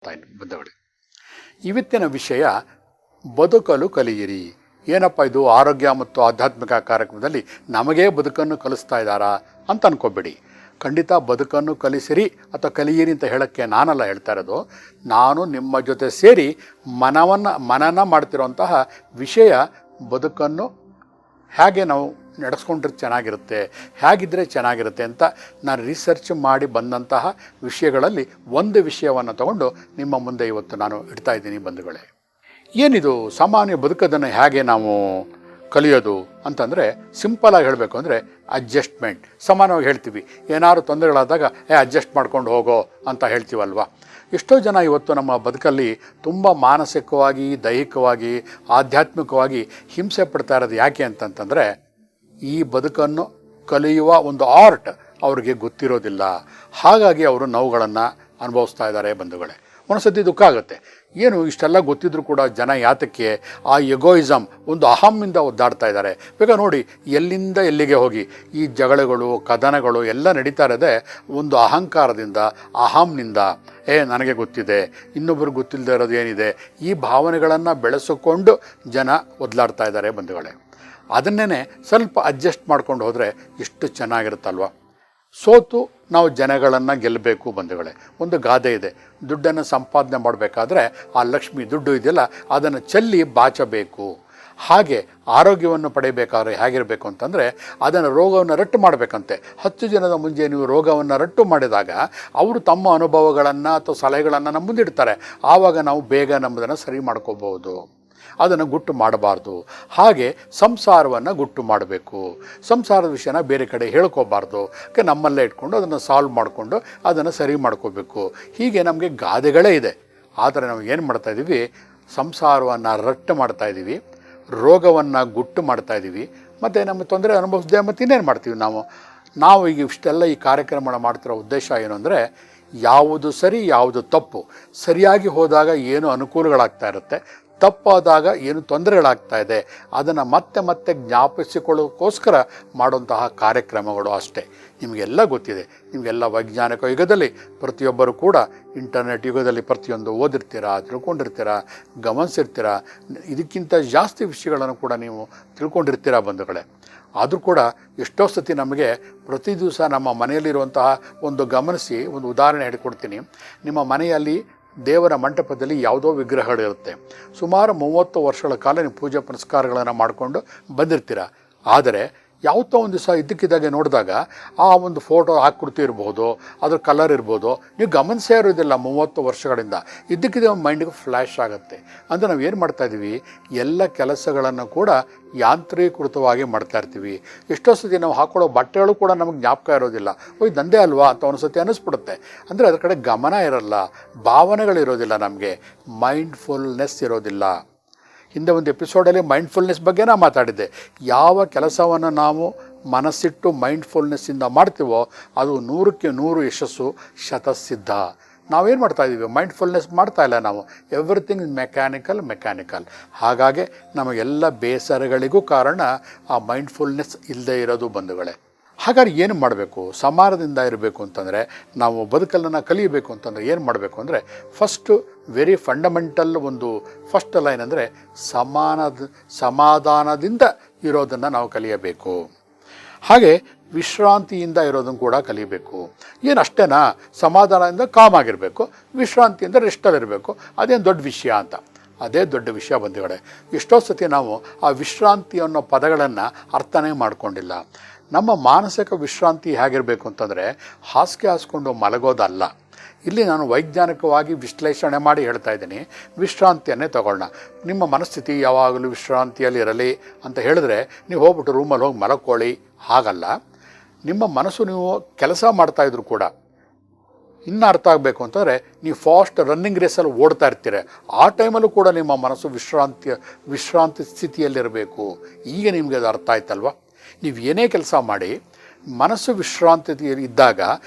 ಬಂದವಳೆ. ಇವತ್ತಿನ ವಿಷಯ ಬದುಕಲು ಕಲಿಯಿರಿ. ಏನಪ್ಪ ಇದು ಆರೋಗ್ಯ ಮತ್ತು ಆಧ್ಯಾತ್ಮಿಕ ಕಾರ್ಯಕ್ರಮದಲ್ಲಿ ನಮಗೇ ಬದುಕನ್ನು ಕಲಿಸ್ತಾ ಇದ್ದಾರಾ ಅಂತ ಅನ್ಕೋಬೇಡಿ. ಖಂಡಿತ ಬದುಕನ್ನು ಕಲಿಸಿರಿ ಅಥವಾ ಕಲಿಯಿರಿ ಅಂತ ಹೇಳೋಕ್ಕೆ ನಾನಲ್ಲ ಹೇಳ್ತಾ ಇರೋದು. ನಾನು ನಿಮ್ಮ ಜೊತೆ ಸೇರಿ ಮನನ ಮಾಡ್ತಿರೋಂತಹ ವಿಷಯ ಬದುಕನ್ನು ಹೇಗೆ ನಾವು ನಡೆಸ್ಕೊಂಡ್ರೆ ಚೆನ್ನಾಗಿರುತ್ತೆ, ಹೇಗಿದ್ದರೆ ಚೆನ್ನಾಗಿರುತ್ತೆ ಅಂತ ನಾನು ರಿಸರ್ಚ್ ಮಾಡಿ ಬಂದಂತಹ ವಿಷಯಗಳಲ್ಲಿ ಒಂದು ವಿಷಯವನ್ನು ತಗೊಂಡು ನಿಮ್ಮ ಮುಂದೆ ಇವತ್ತು ನಾನು ಇಡ್ತಾ ಇದ್ದೀನಿ ಬಂಧುಗಳೇ. ಏನಿದು ಸಾಮಾನ್ಯ ಬದುಕೋದನ್ನು ಹೇಗೆ ನಾವು ಕಲಿಯೋದು ಅಂತಂದರೆ ಸಿಂಪಲಾಗಿ ಹೇಳಬೇಕು ಅಂದರೆ ಅಡ್ಜಸ್ಟ್ಮೆಂಟ್. ಸಮಾನವಾಗಿ ಹೇಳ್ತೀವಿ, ಏನಾದ್ರು ತೊಂದರೆಗಳಾದಾಗ ಅಡ್ಜಸ್ಟ್ ಮಾಡ್ಕೊಂಡು ಹೋಗೋ ಅಂತ ಹೇಳ್ತೀವಲ್ವ. ಎಷ್ಟೋ ಜನ ಇವತ್ತು ನಮ್ಮ ಬದುಕಲ್ಲಿ ತುಂಬ ಮಾನಸಿಕವಾಗಿ, ದೈಹಿಕವಾಗಿ, ಆಧ್ಯಾತ್ಮಿಕವಾಗಿ ಹಿಂಸೆ ಪಡ್ತಾ ಇರೋದು ಯಾಕೆ ಅಂತಂತಂದರೆ ಈ ಬದುಕನ್ನು ಕಲಿಯುವ ಒಂದು ಆರ್ಟ್ ಅವ್ರಿಗೆ ಗೊತ್ತಿರೋದಿಲ್ಲ. ಹಾಗಾಗಿ ಅವರು ನೋವುಗಳನ್ನು ಅನುಭವಿಸ್ತಾ ಇದ್ದಾರೆ ಬಂಧುಗಳೇ. ಒಂದ್ಸತಿ ದುಃಖ ಆಗುತ್ತೆ, ಏನು ಇಷ್ಟೆಲ್ಲ ಗೊತ್ತಿದ್ರೂ ಕೂಡ ಜನ ಯಾತಕ್ಕೆ ಆ ಎಗೋಯಿಸಮ್ ಒಂದು ಅಹಮ್ಮಿಂದ ಒದ್ದಾಡ್ತಾ ಇದ್ದಾರೆ. ಬೇಗ ನೋಡಿ, ಎಲ್ಲಿಂದ ಎಲ್ಲಿಗೆ ಹೋಗಿ ಈ ಜಗಳಗಳು, ಕದನಗಳು ಎಲ್ಲ ನಡೀತಾ ಇರೋದೇ ಒಂದು ಅಹಂಕಾರದಿಂದ, ಅಹಂನಿಂದ. ನನಗೆ ಗೊತ್ತಿದೆ, ಇನ್ನೊಬ್ಬರು ಗೊತ್ತಿಲ್ಲದೆ ಇರೋದು ಏನಿದೆ, ಈ ಭಾವನೆಗಳನ್ನು ಬೆಳೆಸಿಕೊಂಡು ಜನ ಒದ್ದಾಡ್ತಾ ಇದ್ದಾರೆ ಬಂಧುಗಳೇ. ಅದನ್ನೇ ಸ್ವಲ್ಪ ಅಡ್ಜಸ್ಟ್ ಮಾಡ್ಕೊಂಡು ಹೋದರೆ ಎಷ್ಟು ಚೆನ್ನಾಗಿರುತ್ತಲ್ವ. ಸೋತು ನಾವು ಜನಗಳನ್ನು ಗೆಲ್ಲಬೇಕು ಬಂಧುಗಳೇ. ಒಂದು ಗಾದೆ ಇದೆ, ದುಡ್ಡನ್ನು ಸಂಪಾದನೆ ಮಾಡಬೇಕಾದ್ರೆ ಆ ಲಕ್ಷ್ಮಿ ದುಡ್ಡು ಇದೆಯಲ್ಲ ಅದನ್ನು ಚೆಲ್ಲಿ ಬಾಚಬೇಕು. ಹಾಗೆ ಆರೋಗ್ಯವನ್ನು ಪಡೆಯಬೇಕಾದ್ರೆ ಹೇಗಿರಬೇಕು ಅಂತಂದರೆ ಅದನ್ನು ರೋಗವನ್ನು ರಟ್ಟು ಮಾಡಬೇಕಂತೆ. 10 ಜನದ ಮುಂದೆ ನೀವು ರೋಗವನ್ನು ರಟ್ಟು ಮಾಡಿದಾಗ ಅವರು ತಮ್ಮ ಅನುಭವಗಳನ್ನು ಅಥವಾ ಸಲಹೆಗಳನ್ನು ನಮ್ಮ ಮುಂದಿಡ್ತಾರೆ. ಆವಾಗ ನಾವು ಬೇಗ ನಮ್ಮದನ್ನು ಸರಿ ಮಾಡ್ಕೋಬಹುದು. ಅದನ್ನು ಗುಟ್ಟು ಮಾಡಬಾರ್ದು. ಹಾಗೆ ಸಂಸಾರವನ್ನು ಗುಟ್ಟು ಮಾಡಬೇಕು. ಸಂಸಾರದ ವಿಷಯನ ಬೇರೆ ಕಡೆ ಹೇಳ್ಕೋಬಾರ್ದು. ನಮ್ಮಲ್ಲೇ ಇಟ್ಕೊಂಡು ಅದನ್ನು ಸಾಲ್ವ್ ಮಾಡಿಕೊಂಡು ಅದನ್ನು ಸರಿ ಮಾಡ್ಕೋಬೇಕು. ಹೀಗೆ ನಮಗೆ ಗಾದೆಗಳೇ ಇದೆ. ಆದರೆ ನಾವು ಏನು ಮಾಡ್ತಾಯಿದ್ದೀವಿ, ಸಂಸಾರವನ್ನು ರಟ್ಟು ಮಾಡ್ತಾಯಿದ್ದೀವಿ, ರೋಗವನ್ನು ಗುಟ್ಟು ಮಾಡ್ತಾಯಿದ್ದೀವಿ, ಮತ್ತು ನಮ್ಮ ತೊಂದರೆ ಅನುಭವಿಸ್ದೆ ಮತ್ತು ಇನ್ನೇನು ಮಾಡ್ತೀವಿ ನಾವು ಈಗ ಇಷ್ಟೆಲ್ಲ ಈ ಕಾರ್ಯಕ್ರಮ ಮಾಡ್ತಿರೋ ಉದ್ದೇಶ ಏನು ಅಂದರೆ ಯಾವುದು ಸರಿ ಯಾವುದು ತಪ್ಪು, ಸರಿಯಾಗಿ ಹೋದಾಗ ಏನು ಅನುಕೂಲಗಳಾಗ್ತಾ ಇರುತ್ತೆ, ತಪ್ಪಾದಾಗ ಏನು ತೊಂದರೆಗಳಾಗ್ತಾ ಇದೆ ಅದನ್ನು ಮತ್ತೆ ಮತ್ತೆ ಜ್ಞಾಪಿಸಿಕೊಳ್ಳೋಕ್ಕೋಸ್ಕರ ಮಾಡುವಂತಹ ಕಾರ್ಯಕ್ರಮಗಳು ಅಷ್ಟೇ. ನಿಮಗೆಲ್ಲ ಗೊತ್ತಿದೆ, ನಿಮಗೆಲ್ಲ ವೈಜ್ಞಾನಿಕ ಯುಗದಲ್ಲಿ ಪ್ರತಿಯೊಬ್ಬರು ಕೂಡ ಇಂಟರ್ನೆಟ್ ಯುಗದಲ್ಲಿ ಪ್ರತಿಯೊಂದು ಓದಿರ್ತೀರ, ತಿಳ್ಕೊಂಡಿರ್ತೀರ, ಗಮನಿಸಿರ್ತೀರ. ಇದಕ್ಕಿಂತ ಜಾಸ್ತಿ ವಿಷಯಗಳನ್ನು ಕೂಡ ನೀವು ತಿಳ್ಕೊಂಡಿರ್ತೀರ ಬಂಧುಗಳೇ. ಆದರೂ ಕೂಡ ಎಷ್ಟೋ ಸತಿ ನಮಗೆ ಪ್ರತಿ ದಿವಸ ನಮ್ಮ ಮನೆಯಲ್ಲಿರುವಂತಹ ಒಂದು ಗಮನಿಸಿ ಒಂದು ಉದಾಹರಣೆ ಹೇಳಿಕೊಡ್ತೀನಿ. ನಿಮ್ಮ ಮನೆಯಲ್ಲಿ ದೇವರ ಮಂಟಪದಲ್ಲಿ ಯಾವುದೋ ವಿಗ್ರಹಗಳಿರುತ್ತೆ. ಸುಮಾರು 30 ವರ್ಷಗಳ ಕಾಲ ನೀವು ಪೂಜೆ ಪುನಸ್ಕಾರಗಳನ್ನು ಮಾಡಿಕೊಂಡು ಬಂದಿರ್ತೀರ. ಆದರೆ ಯಾವತ್ತೋ ಒಂದು ದಿವಸ ಇದ್ದಕ್ಕಿದ್ದಾಗೆ ನೋಡಿದಾಗ ಆ ಒಂದು ಫೋಟೋ ಆಕೃತಿ ಇರ್ಬೋದು, ಅದ್ರ ಕಲರ್ ಇರ್ಬೋದು, ನೀವು ಗಮನಿಸೇ ಇರೋದಿಲ್ಲ. 30 ವರ್ಷಗಳಿಂದ ಇದ್ದಕ್ಕಿದ್ದ ಮೈಂಡಿಗೆ ಫ್ಲ್ಯಾಶ್ ಆಗುತ್ತೆ. ಅಂದರೆ ನಾವು ಏನು ಮಾಡ್ತಾಯಿದ್ದೀವಿ, ಎಲ್ಲ ಕೆಲಸಗಳನ್ನು ಕೂಡ ಯಾಂತ್ರೀಕೃತವಾಗಿ ಮಾಡ್ತಾ ಇರ್ತೀವಿ. ಎಷ್ಟೋ ಸತಿ ನಾವು ಹಾಕೊಳ್ಳೋ ಬಟ್ಟೆಗಳು ಕೂಡ ನಮಗೆ ಜ್ಞಾಪಕ ಇರೋದಿಲ್ಲ. ಇದು ನಂದೇ ಅಲ್ವಾ ಅಂತ ಒಂದು ಸತಿ ಅನ್ನಿಸ್ಬಿಡುತ್ತೆ. ಅಂದರೆ ಅದರ ಕಡೆ ಗಮನ ಇರಲ್ಲ, ಭಾವನೆಗಳಿರೋದಿಲ್ಲ, ನಮಗೆ ಮೈಂಡ್ಫುಲ್ನೆಸ್ ಇರೋದಿಲ್ಲ. ಹಿಂದೆ ಒಂದು ಎಪಿಸೋಡಲ್ಲಿ ಮೈಂಡ್ಫುಲ್ನೆಸ್ ಬಗ್ಗೆ ನಾನು ಮಾತಾಡಿದ್ದೆ. ಯಾವ ಕೆಲಸವನ್ನು ನಾವು ಮನಸ್ಸಿಟ್ಟು ಮೈಂಡ್ಫುಲ್ನೆಸ್ಸಿಂದ ಮಾಡ್ತೀವೋ ಅದು 100ಕ್ಕೆ 100 ಯಶಸ್ಸು ಶತಸಿದ್ಧ. ನಾವೇನು ಮಾಡ್ತಾಯಿದ್ದೀವಿ, ಮೈಂಡ್ಫುಲ್ನೆಸ್ ಮಾಡ್ತಾ ಇಲ್ಲ ನಾವು. Everything mechanical. ಹಾಗಾಗಿ ನಮಗೆಲ್ಲ ಬೇಸರಗಳಿಗೂ ಕಾರಣ ಆ ಮೈಂಡ್ಫುಲ್ನೆಸ್ ಇಲ್ಲದೆ ಇರೋದು ಬಂಧುಗಳೇ. ಹಾಗಾದ್ರೆ ಏನು ಮಾಡಬೇಕು, ಸಮಾನದಿಂದ ಇರಬೇಕು ಅಂತಂದರೆ, ನಾವು ಬದುಕಲ್ಲನ್ನು ಕಲಿಯಬೇಕು ಅಂತಂದರೆ ಏನು ಮಾಡಬೇಕು ಅಂದರೆ, ಫಸ್ಟು ವೆರಿ ಫಂಡಮೆಂಟಲ್ ಒಂದು ಫಸ್ಟ್ ಲೈನ್ ಅಂದರೆ ಸಮಾಧಾನದಿಂದ ಇರೋದನ್ನು ನಾವು ಕಲಿಯಬೇಕು. ಹಾಗೆ ವಿಶ್ರಾಂತಿಯಿಂದ ಇರೋದನ್ನು ಕೂಡ ಕಲಿಯಬೇಕು. ಏನು ಅಷ್ಟೇನಾ, ಸಮಾಧಾನದಿಂದ ಕಾಮ್ ಆಗಿರಬೇಕು, ವಿಶ್ರಾಂತಿಯಿಂದ ರೆಸ್ಟಲ್ಲಿರಬೇಕು, ಅದೇನು ದೊಡ್ಡ ವಿಷಯ ಅಂತ. ಅದೇ ದೊಡ್ಡ ವಿಷಯ ಬಂಧುಗಳೇ. ಎಷ್ಟೋ ಸತಿ ನಾವು ಆ ವಿಶ್ರಾಂತಿ ಅನ್ನೋ ಪದಗಳನ್ನು ಅರ್ಥನೇ ಮಾಡಿಕೊಂಡಿಲ್ಲ. ನಮ್ಮ ಮಾನಸಿಕ ವಿಶ್ರಾಂತಿ ಹೇಗಿರಬೇಕು ಅಂತಂದರೆ ಹಾಸಿಗೆ ಹಾಸ್ಕೊಂಡು ಮಲಗೋದಲ್ಲ. ಇಲ್ಲಿ ನಾನು ವೈಜ್ಞಾನಿಕವಾಗಿ ವಿಶ್ಲೇಷಣೆ ಮಾಡಿ ಹೇಳ್ತಾ ಇದ್ದೀನಿ. ವಿಶ್ರಾಂತಿಯನ್ನೇ ತಗೊಳ್ಳೋಣ. ನಿಮ್ಮ ಮನಸ್ಥಿತಿ ಯಾವಾಗಲೂ ವಿಶ್ರಾಂತಿಯಲ್ಲಿರಲಿ ಅಂತ ಹೇಳಿದ್ರೆ ನೀವು ಹೋಗ್ಬಿಟ್ಟು ರೂಮಲ್ಲಿ ಹೋಗಿ ಮಲಕ್ಕೊಳ್ಳಿ, ಹಾಗಲ್ಲ. ನಿಮ್ಮ ಮನಸ್ಸು ನೀವು ಕೆಲಸ ಮಾಡ್ತಾಯಿದ್ರು ಕೂಡ ಇನ್ನೂ ಅರ್ಥ ಆಗಬೇಕು ಅಂತಂದರೆ ನೀವು ಫಾಸ್ಟ್ ರನ್ನಿಂಗ್ ರೇಸಲ್ಲಿ ಓಡ್ತಾ ಇರ್ತೀರ. ಆ ಟೈಮಲ್ಲೂ ಕೂಡ ನಿಮ್ಮ ಮನಸ್ಸು ವಿಶ್ರಾಂತಿ ಸ್ಥಿತಿಯಲ್ಲಿರಬೇಕು. ಈಗ ನಿಮಗೆ ಅದು ಅರ್ಥ ಆಯ್ತಲ್ವ. ನೀವು ಏನೇ ಕೆಲಸ ಮಾಡಿ ಮನಸ್ಸು ವಿಶ್ರಾಂತಿಯಲ್ಲಿ ಇದ್ದಾಗ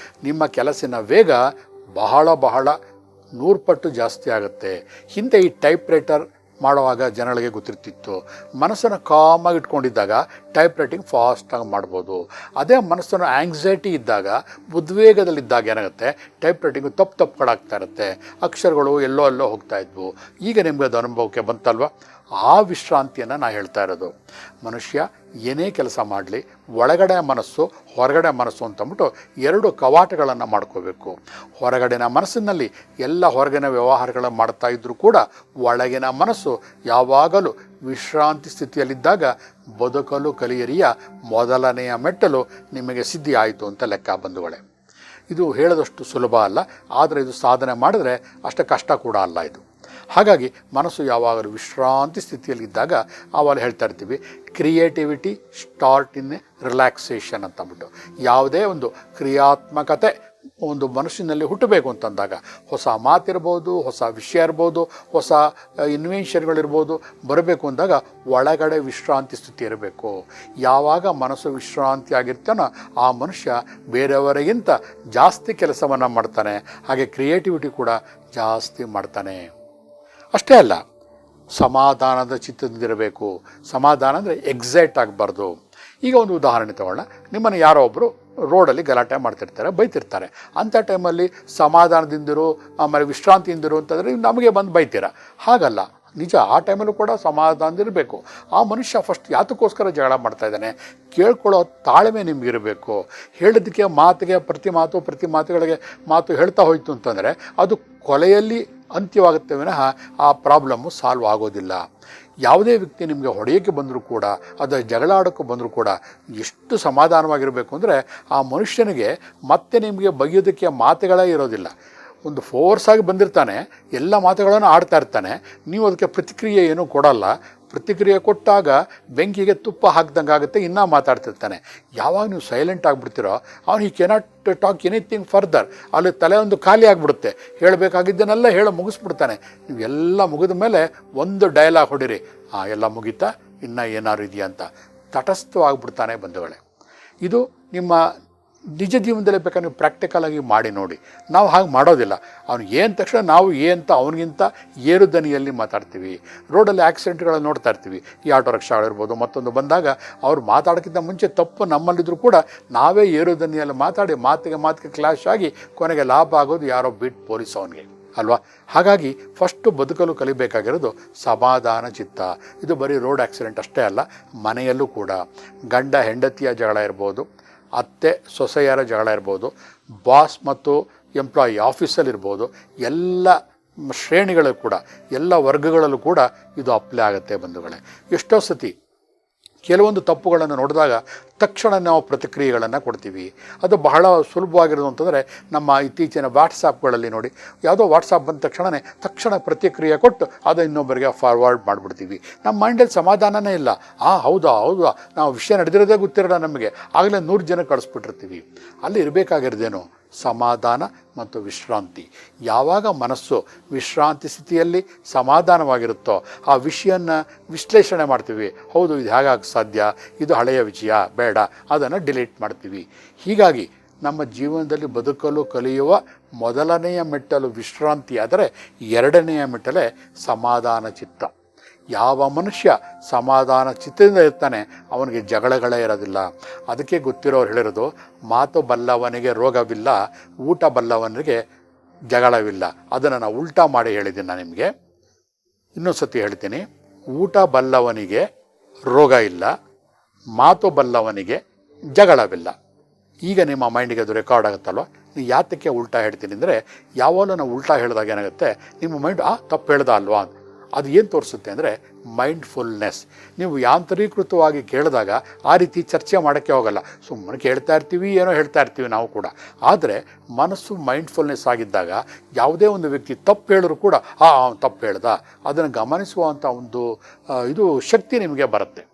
ನಿಮ್ಮ ಕೆಲಸದ ವೇಗ ಬಹಳ 100 ಪಟ್ಟು ಜಾಸ್ತಿ ಆಗುತ್ತೆ. ಹಿಂದೆ ಈ ಟೈಪ್ ರೈಟರ್ ಮಾಡುವಾಗ ಜನಗಳಿಗೆ ಗೊತ್ತಿರ್ತಿತ್ತು. ಮನಸ್ಸನ್ನು ಕಾಮಾಗಿ ಇಟ್ಕೊಂಡಿದ್ದಾಗ ಟೈಪ್ ರೈಟಿಂಗ್ ಫಾಸ್ಟಾಗಿ ಮಾಡ್ಬೋದು. ಅದೇ ಮನಸ್ಸನ್ನು ಆಂಗ್ಸೈಟಿ ಇದ್ದಾಗ, ಉದ್ವೇಗದಲ್ಲಿದ್ದಾಗ ಏನಾಗುತ್ತೆ, ಟೈಪ್ ರೈಟಿಂಗು ತಪ್ಪುಗಳಾಗ್ತಾ ಇರುತ್ತೆ, ಅಕ್ಷರಗಳು ಎಲ್ಲೋ ಎಲ್ಲೋ ಹೋಗ್ತಾ ಇದ್ವು. ಈಗ ನಿಮಗೆ ಅದು ಅನುಭವಕ್ಕೆ ಬಂತಲ್ವ? ಆ ವಿಶ್ರಾಂತಿಯನ್ನು ನಾನು ಹೇಳ್ತಾ ಇರೋದು. ಮನುಷ್ಯ ಏನೇ ಕೆಲಸ ಮಾಡಲಿ, ಒಳಗಡೆ ಮನಸ್ಸು ಹೊರಗಡೆ ಮನಸ್ಸು ಅಂತಂದ್ಬಿಟ್ಟು ಎರಡು ಕವಾಟಗಳನ್ನು ಮಾಡ್ಕೋಬೇಕು. ಹೊರಗಡೆನ ಮನಸ್ಸಿನಲ್ಲಿ ಎಲ್ಲ ಹೊರಗಿನ ವ್ಯವಹಾರಗಳನ್ನು ಮಾಡ್ತಾ ಇದ್ದರೂ ಕೂಡ ಒಳಗಿನ ಮನಸ್ಸು ಯಾವಾಗಲೂ ವಿಶ್ರಾಂತಿ ಸ್ಥಿತಿಯಲ್ಲಿದ್ದಾಗ ಬದುಕಲು ಕಲಿಯಿರಿಯ ಮೊದಲನೆಯ ಮೆಟ್ಟಲು ನಿಮಗೆ ಸಿದ್ಧಿ ಆಯಿತು ಅಂತ ಲೆಕ್ಕ ಬಂಧುಗಳೇ. ಇದು ಹೇಳದಷ್ಟು ಸುಲಭ ಅಲ್ಲ, ಆದರೆ ಇದು ಸಾಧನೆ ಮಾಡಿದ್ರೆ ಅಷ್ಟು ಕಷ್ಟ ಕೂಡ ಅಲ್ಲ ಇದು. ಹಾಗಾಗಿ ಮನಸ್ಸು ಯಾವಾಗಲೂ ವಿಶ್ರಾಂತಿ ಸ್ಥಿತಿಯಲ್ಲಿದ್ದಾಗ ಆವಾಗ ಹೇಳ್ತಾ ಇರ್ತೀವಿ, ಕ್ರಿಯೇಟಿವಿಟಿ ಸ್ಟಾರ್ಟ್ ಇನ್ ರಿಲ್ಯಾಕ್ಸೇಷನ್ ಅಂತಂದ್ಬಿಟ್ಟು. ಯಾವುದೇ ಒಂದು ಕ್ರಿಯಾತ್ಮಕತೆ ಒಂದು ಮನಸ್ಸಿನಲ್ಲಿ ಹುಟ್ಟಬೇಕು ಅಂತಂದಾಗ, ಹೊಸ ಮಾತಿರ್ಬೋದು, ಹೊಸ ವಿಷಯ ಇರ್ಬೋದು, ಹೊಸ ಇನ್ವೆನ್ಷನ್ಗಳಿರ್ಬೋದು ಬರಬೇಕು ಅಂದಾಗ ಒಳಗಡೆ ವಿಶ್ರಾಂತಿ ಸ್ಥಿತಿ ಇರಬೇಕು. ಯಾವಾಗ ಮನಸ್ಸು ವಿಶ್ರಾಂತಿ ಆಗಿರ್ತಾನೋ ಆ ಮನುಷ್ಯ ಬೇರೆಯವರಿಗಿಂತ ಜಾಸ್ತಿ ಕೆಲಸವನ್ನು ಮಾಡ್ತಾನೆ, ಹಾಗೆ ಕ್ರಿಯೇಟಿವಿಟಿ ಕೂಡ ಜಾಸ್ತಿ ಮಾಡ್ತಾನೆ. ಅಷ್ಟೇ ಅಲ್ಲ, ಸಮಾಧಾನದ ಚಿತ್ತದಿಂದಿರಬೇಕು. ಸಮಾಧಾನ ಅಂದರೆ ಎಕ್ಸೈಟ್ ಆಗಬಾರ್ದು. ಈಗ ಒಂದು ಉದಾಹರಣೆ ತಗೊಳ್ಳೋಣ. ನಿಮ್ಮನ್ನು ಯಾರೋ ಒಬ್ಬರು ರೋಡಲ್ಲಿ ಗಲಾಟೆ ಮಾಡ್ತಿರ್ತಾರೆ, ಬೈತಿರ್ತಾರೆ. ಅಂಥ ಟೈಮಲ್ಲಿ ಸಮಾಧಾನದಿಂದಿರು, ಆಮೇಲೆ ವಿಶ್ರಾಂತಿಯಿಂದಿರು ಅಂತಂದರೆ ನಮಗೆ ಬಂದು ಬೈತೀರ. ಹಾಗಲ್ಲ, ನಿಜ ಆ ಟೈಮಲ್ಲೂ ಕೂಡ ಸಮಾಧಾನದಿರಬೇಕು. ಆ ಮನುಷ್ಯ ಫಸ್ಟ್ ಯಾತಕ್ಕೋಸ್ಕರ ಜಗಳ ಮಾಡ್ತಾ ಇದ್ದಾನೆ ಕೇಳ್ಕೊಳ್ಳೋ ತಾಳ್ಮೆ ನಿಮಗಿರಬೇಕು. ಹೇಳಿದ್ದಕ್ಕೆ ಮಾತಿಗೆ ಪ್ರತಿ ಮಾತುಗಳಿಗೆ ಮಾತು ಹೇಳ್ತಾ ಹೋಯಿತು ಅಂತಂದರೆ ಅದು ಕೊಲೆಯಲ್ಲಿ ಅಂತ್ಯವಾಗುತ್ತೆ ವಿನಃ ಆ ಪ್ರಾಬ್ಲಮ್ಮು ಸಾಲ್ವ್ ಆಗೋದಿಲ್ಲ. ಯಾವುದೇ ವ್ಯಕ್ತಿ ನಿಮಗೆ ಹೊಡೆಯೋಕ್ಕೆ ಬಂದರೂ ಕೂಡ, ಅದು ಜಗಳ ಆಡೋಕ್ಕೆ ಬಂದರೂ ಕೂಡ ಎಷ್ಟು ಸಮಾಧಾನವಾಗಿರಬೇಕು ಅಂದರೆ ಆ ಮನುಷ್ಯನಿಗೆ ಮತ್ತೆ ನಿಮಗೆ ಬೈಯೋದಕ್ಕೆ ಮಾತುಗಳೇ ಇರೋದಿಲ್ಲ. ಒಂದು ಫೋರ್ಸಾಗಿ ಬಂದಿರ್ತಾನೆ, ಎಲ್ಲ ಮಾತುಗಳನ್ನು ಆಡ್ತಾ ಇರ್ತಾನೆ, ನೀವು ಅದಕ್ಕೆ ಪ್ರತಿಕ್ರಿಯೆ ಏನೂ ಕೊಡಲ್ಲ. ಪ್ರತಿಕ್ರಿಯೆ ಕೊಟ್ಟಾಗ ಬೆಂಕಿಗೆ ತುಪ್ಪ ಹಾಕ್ದಂಗೆ ಆಗುತ್ತೆ, ಇನ್ನೂ ಮಾತಾಡ್ತಿರ್ತಾನೆ. ಯಾವಾಗ ನೀವು ಸೈಲೆಂಟ್ ಆಗಿಬಿಡ್ತೀರೋ ಅವನು he cannot talk anything further. ಅಲ್ಲಿ ತಲೆ ಒಂದು ಖಾಲಿ ಆಗಿಬಿಡುತ್ತೆ, ಹೇಳಬೇಕಾಗಿದ್ದನ್ನೆಲ್ಲ ಹೇಳಿ ಮುಗಿಸ್ಬಿಡ್ತಾನೆ. ನೀವು ಎಲ್ಲ ಮುಗಿದ ಮೇಲೆ ಒಂದು ಡೈಲಾಗ್ ಹೊಡಿರಿ, ಎಲ್ಲ ಮುಗೀತಾ, ಇನ್ನೂ ಏನಾದ್ರು ಇದೆಯಾ ಅಂತ ತಟಸ್ಥವಾಗಿಬಿಡ್ತಾನೆ ಬಂಧುಗಳೇ. ಇದು ನಿಮ್ಮ ನಿಜ ಜೀವನದಲ್ಲೇ ಬೇಕಾದ್ರೆ ನೀವು ಪ್ರಾಕ್ಟಿಕಲಾಗಿ ಮಾಡಿ ನೋಡಿ. ನಾವು ಹಾಗೆ ಮಾಡೋದಿಲ್ಲ. ಅವನು ಏನು ತಕ್ಷಣ ನಾವು ಏನಂತ ಅವನಿಗಿಂತ ಏರು ದನಿಯಲ್ಲಿ ಮಾತಾಡ್ತೀವಿ. ರೋಡಲ್ಲಿ ಆಕ್ಸಿಡೆಂಟ್ಗಳನ್ನು ನೋಡ್ತಾ ಇರ್ತೀವಿ. ಈ ಆಟೋ ರಿಕ್ಷಾಗಳಿರ್ಬೋದು, ಮತ್ತೊಂದು ಬಂದಾಗ ಅವ್ರು ಮಾತಾಡೋಕ್ಕಿಂತ ಮುಂಚೆ ತಪ್ಪು ನಮ್ಮಲ್ಲಿದ್ದರೂ ಕೂಡ ನಾವೇ ಏರು ದನಿಯಲ್ಲಿ ಮಾತಾಡಿ ಮಾತಿಗೆ ಕ್ಲಾಶ್ ಆಗಿ ಕೊನೆಗೆ ಲಾಭ ಆಗೋದು ಯಾರೋ ಬೀಟ್ ಪೊಲೀಸ್ ಅವನಿಗೆ ಅಲ್ವಾ. ಹಾಗಾಗಿ ಫಸ್ಟು ಬದುಕಲು ಕಲಿಬೇಕಾಗಿರೋದು ಸಮಾಧಾನ ಚಿತ್ತ. ಇದು ಬರೀ ರೋಡ್ ಆಕ್ಸಿಡೆಂಟ್ ಅಷ್ಟೇ ಅಲ್ಲ, ಮನೆಯಲ್ಲೂ ಕೂಡ ಗಂಡ ಹೆಂಡತಿಯ ಜಗಳ ಇರ್ಬೋದು, ಅತ್ತೆ ಸೊಸೆಯರ ಜಗಳ ಇರ್ಬೋದು, ಬಾಸ್ ಮತ್ತು ಎಂಪ್ಲಾಯಿ ಆಫೀಸಲ್ಲಿರ್ಬೋದು, ಎಲ್ಲ ಶ್ರೇಣಿಗಳಲ್ಲೂ ಕೂಡ, ಎಲ್ಲ ವರ್ಗಗಳಲ್ಲೂ ಕೂಡ ಇದು ಅಪ್ಲೈ ಆಗುತ್ತೆ ಬಂಧುಗಳೇ. ಎಷ್ಟೋ ಸತಿ ಕೆಲವೊಂದು ತಪ್ಪುಗಳನ್ನು ನೋಡಿದಾಗ ತಕ್ಷಣ ನಾವು ಪ್ರತಿಕ್ರಿಯೆಗಳನ್ನು ಕೊಡ್ತೀವಿ. ಅದು ಬಹಳ ಸುಲಭವಾಗಿರೋದು ಅಂತಂದರೆ ನಮ್ಮ ಇತ್ತೀಚಿನ ವಾಟ್ಸಾಪ್ಗಳಲ್ಲಿ ನೋಡಿ, ಯಾವುದೋ ವಾಟ್ಸಾಪ್ ಬಂದ ತಕ್ಷಣ ಪ್ರತಿಕ್ರಿಯೆ ಕೊಟ್ಟು ಅದು ಇನ್ನೊಬ್ಬರಿಗೆ ಫಾರ್ವರ್ಡ್ ಮಾಡಿಬಿಡ್ತೀವಿ. ನಮ್ಮ ಮೈಂಡಲ್ಲಿ ಸಮಾಧಾನನೇ ಇಲ್ಲ. ಹೌದಾ ನಾವು ವಿಷಯ ನಡೆದಿರೋದೇ ಗೊತ್ತಿರೋಲ್ಲ ನಮಗೆ, ಆಗಲೇ 100 ಜನ ಕಳಿಸ್ಬಿಟ್ಟಿರ್ತೀವಿ. ಅಲ್ಲಿ ಇರಬೇಕಾಗಿರೋದೇನು? ಸಮಾಧಾನ ಮತ್ತು ವಿಶ್ರಾಂತಿ. ಯಾವಾಗ ಮನಸ್ಸು ವಿಶ್ರಾಂತಿ ಸ್ಥಿತಿಯಲ್ಲಿ ಸಮಾಧಾನವಾಗಿರುತ್ತೋ ಆ ವಿಷಯನ ವಿಶ್ಲೇಷಣೆ ಮಾಡ್ತೀವಿ. ಹೌದು, ಇದು ಹೇಗಾಗಿ ಸಾಧ್ಯ, ಇದು ಹಳೆಯ ವಿಷಯ, ಬೇಡ, ಅದನ್ನು ಡಿಲೀಟ್ ಮಾಡ್ತೀವಿ. ಹೀಗಾಗಿ ನಮ್ಮ ಜೀವನದಲ್ಲಿ ಬದುಕಲು ಕಲಿಯುವ ಮೊದಲನೆಯ ಮೆಟ್ಟಲು ವಿಶ್ರಾಂತಿ ಆದರೆ, ಎರಡನೆಯ ಮೆಟ್ಟಲೇ ಸಮಾಧಾನ ಚಿತ್ತ. ಯಾವ ಮನುಷ್ಯ ಸಮಾಧಾನ ಚಿತ್ತದಿಂದ ಇರ್ತಾನೆ ಅವನಿಗೆ ಜಗಳಗಳೇ ಇರೋದಿಲ್ಲ. ಅದಕ್ಕೆ ಗೊತ್ತಿರೋರು ಹೇಳಿರೋದು, ಮಾತು ಬಲ್ಲವನಿಗೆ ರೋಗವಿಲ್ಲ, ಊಟ ಬಲ್ಲವನಿಗೆ ಜಗಳವಿಲ್ಲ. ಅದನ್ನು ನಾನು ಉಲ್ಟಾ ಮಾಡಿ ಹೇಳಿದ್ದೀನಿ ನಾನು ನಿಮಗೆ. ಇನ್ನೊಂದು ಸತಿ ಹೇಳ್ತೀನಿ, ಊಟ ಬಲ್ಲವನಿಗೆ ರೋಗ ಇಲ್ಲ, ಮಾತು ಬಲ್ಲವನಿಗೆ ಜಗಳವಿಲ್ಲ. ಈಗ ನಿಮ್ಮ ಮೈಂಡಿಗೆ ಅದು ರೆಕಾರ್ಡ್ ಆಗುತ್ತಲ್ವ. ನೀವು ಯಾತಕ್ಕೆ ಉಲ್ಟಾ ಹೇಳ್ತೀನಿ ಅಂದರೆ, ಯಾವಾಗಲೂ ನಾವು ಉಲ್ಟಾ ಹೇಳಿದಾಗ ಏನಾಗುತ್ತೆ, ನಿಮ್ಮ ಮೈಂಡ್ ತಪ್ಪು ಹೇಳ್ದ ಅಲ್ವಾ, ಅದು ಏನು ತೋರಿಸುತ್ತೆ ಅಂದರೆ ಮೈಂಡ್ಫುಲ್ನೆಸ್. ನೀವು ಯಾಂತ್ರೀಕೃತವಾಗಿ ಕೇಳಿದಾಗ ಆ ರೀತಿ ಚರ್ಚೆ ಮಾಡೋಕ್ಕೆ ಹೋಗಲ್ಲ, ಸುಮ್ಮನೆ ಕೇಳ್ತಾ ಇರ್ತೀವಿ, ಏನೋ ಹೇಳ್ತಾ ಇರ್ತೀವಿ ನಾವು ಕೂಡ. ಆದರೆ ಮನಸ್ಸು ಮೈಂಡ್ಫುಲ್ನೆಸ್ ಆಗಿದ್ದಾಗ ಯಾವುದೇ ಒಂದು ವ್ಯಕ್ತಿ ತಪ್ಪು ಹೇಳಿದ್ರು ಕೂಡ ತಪ್ಪು ಹೇಳ್ದ ಅದನ್ನು ಗಮನಿಸುವಂಥ ಒಂದು ಇದು ಶಕ್ತಿ ನಿಮಗೆ ಬರುತ್ತೆ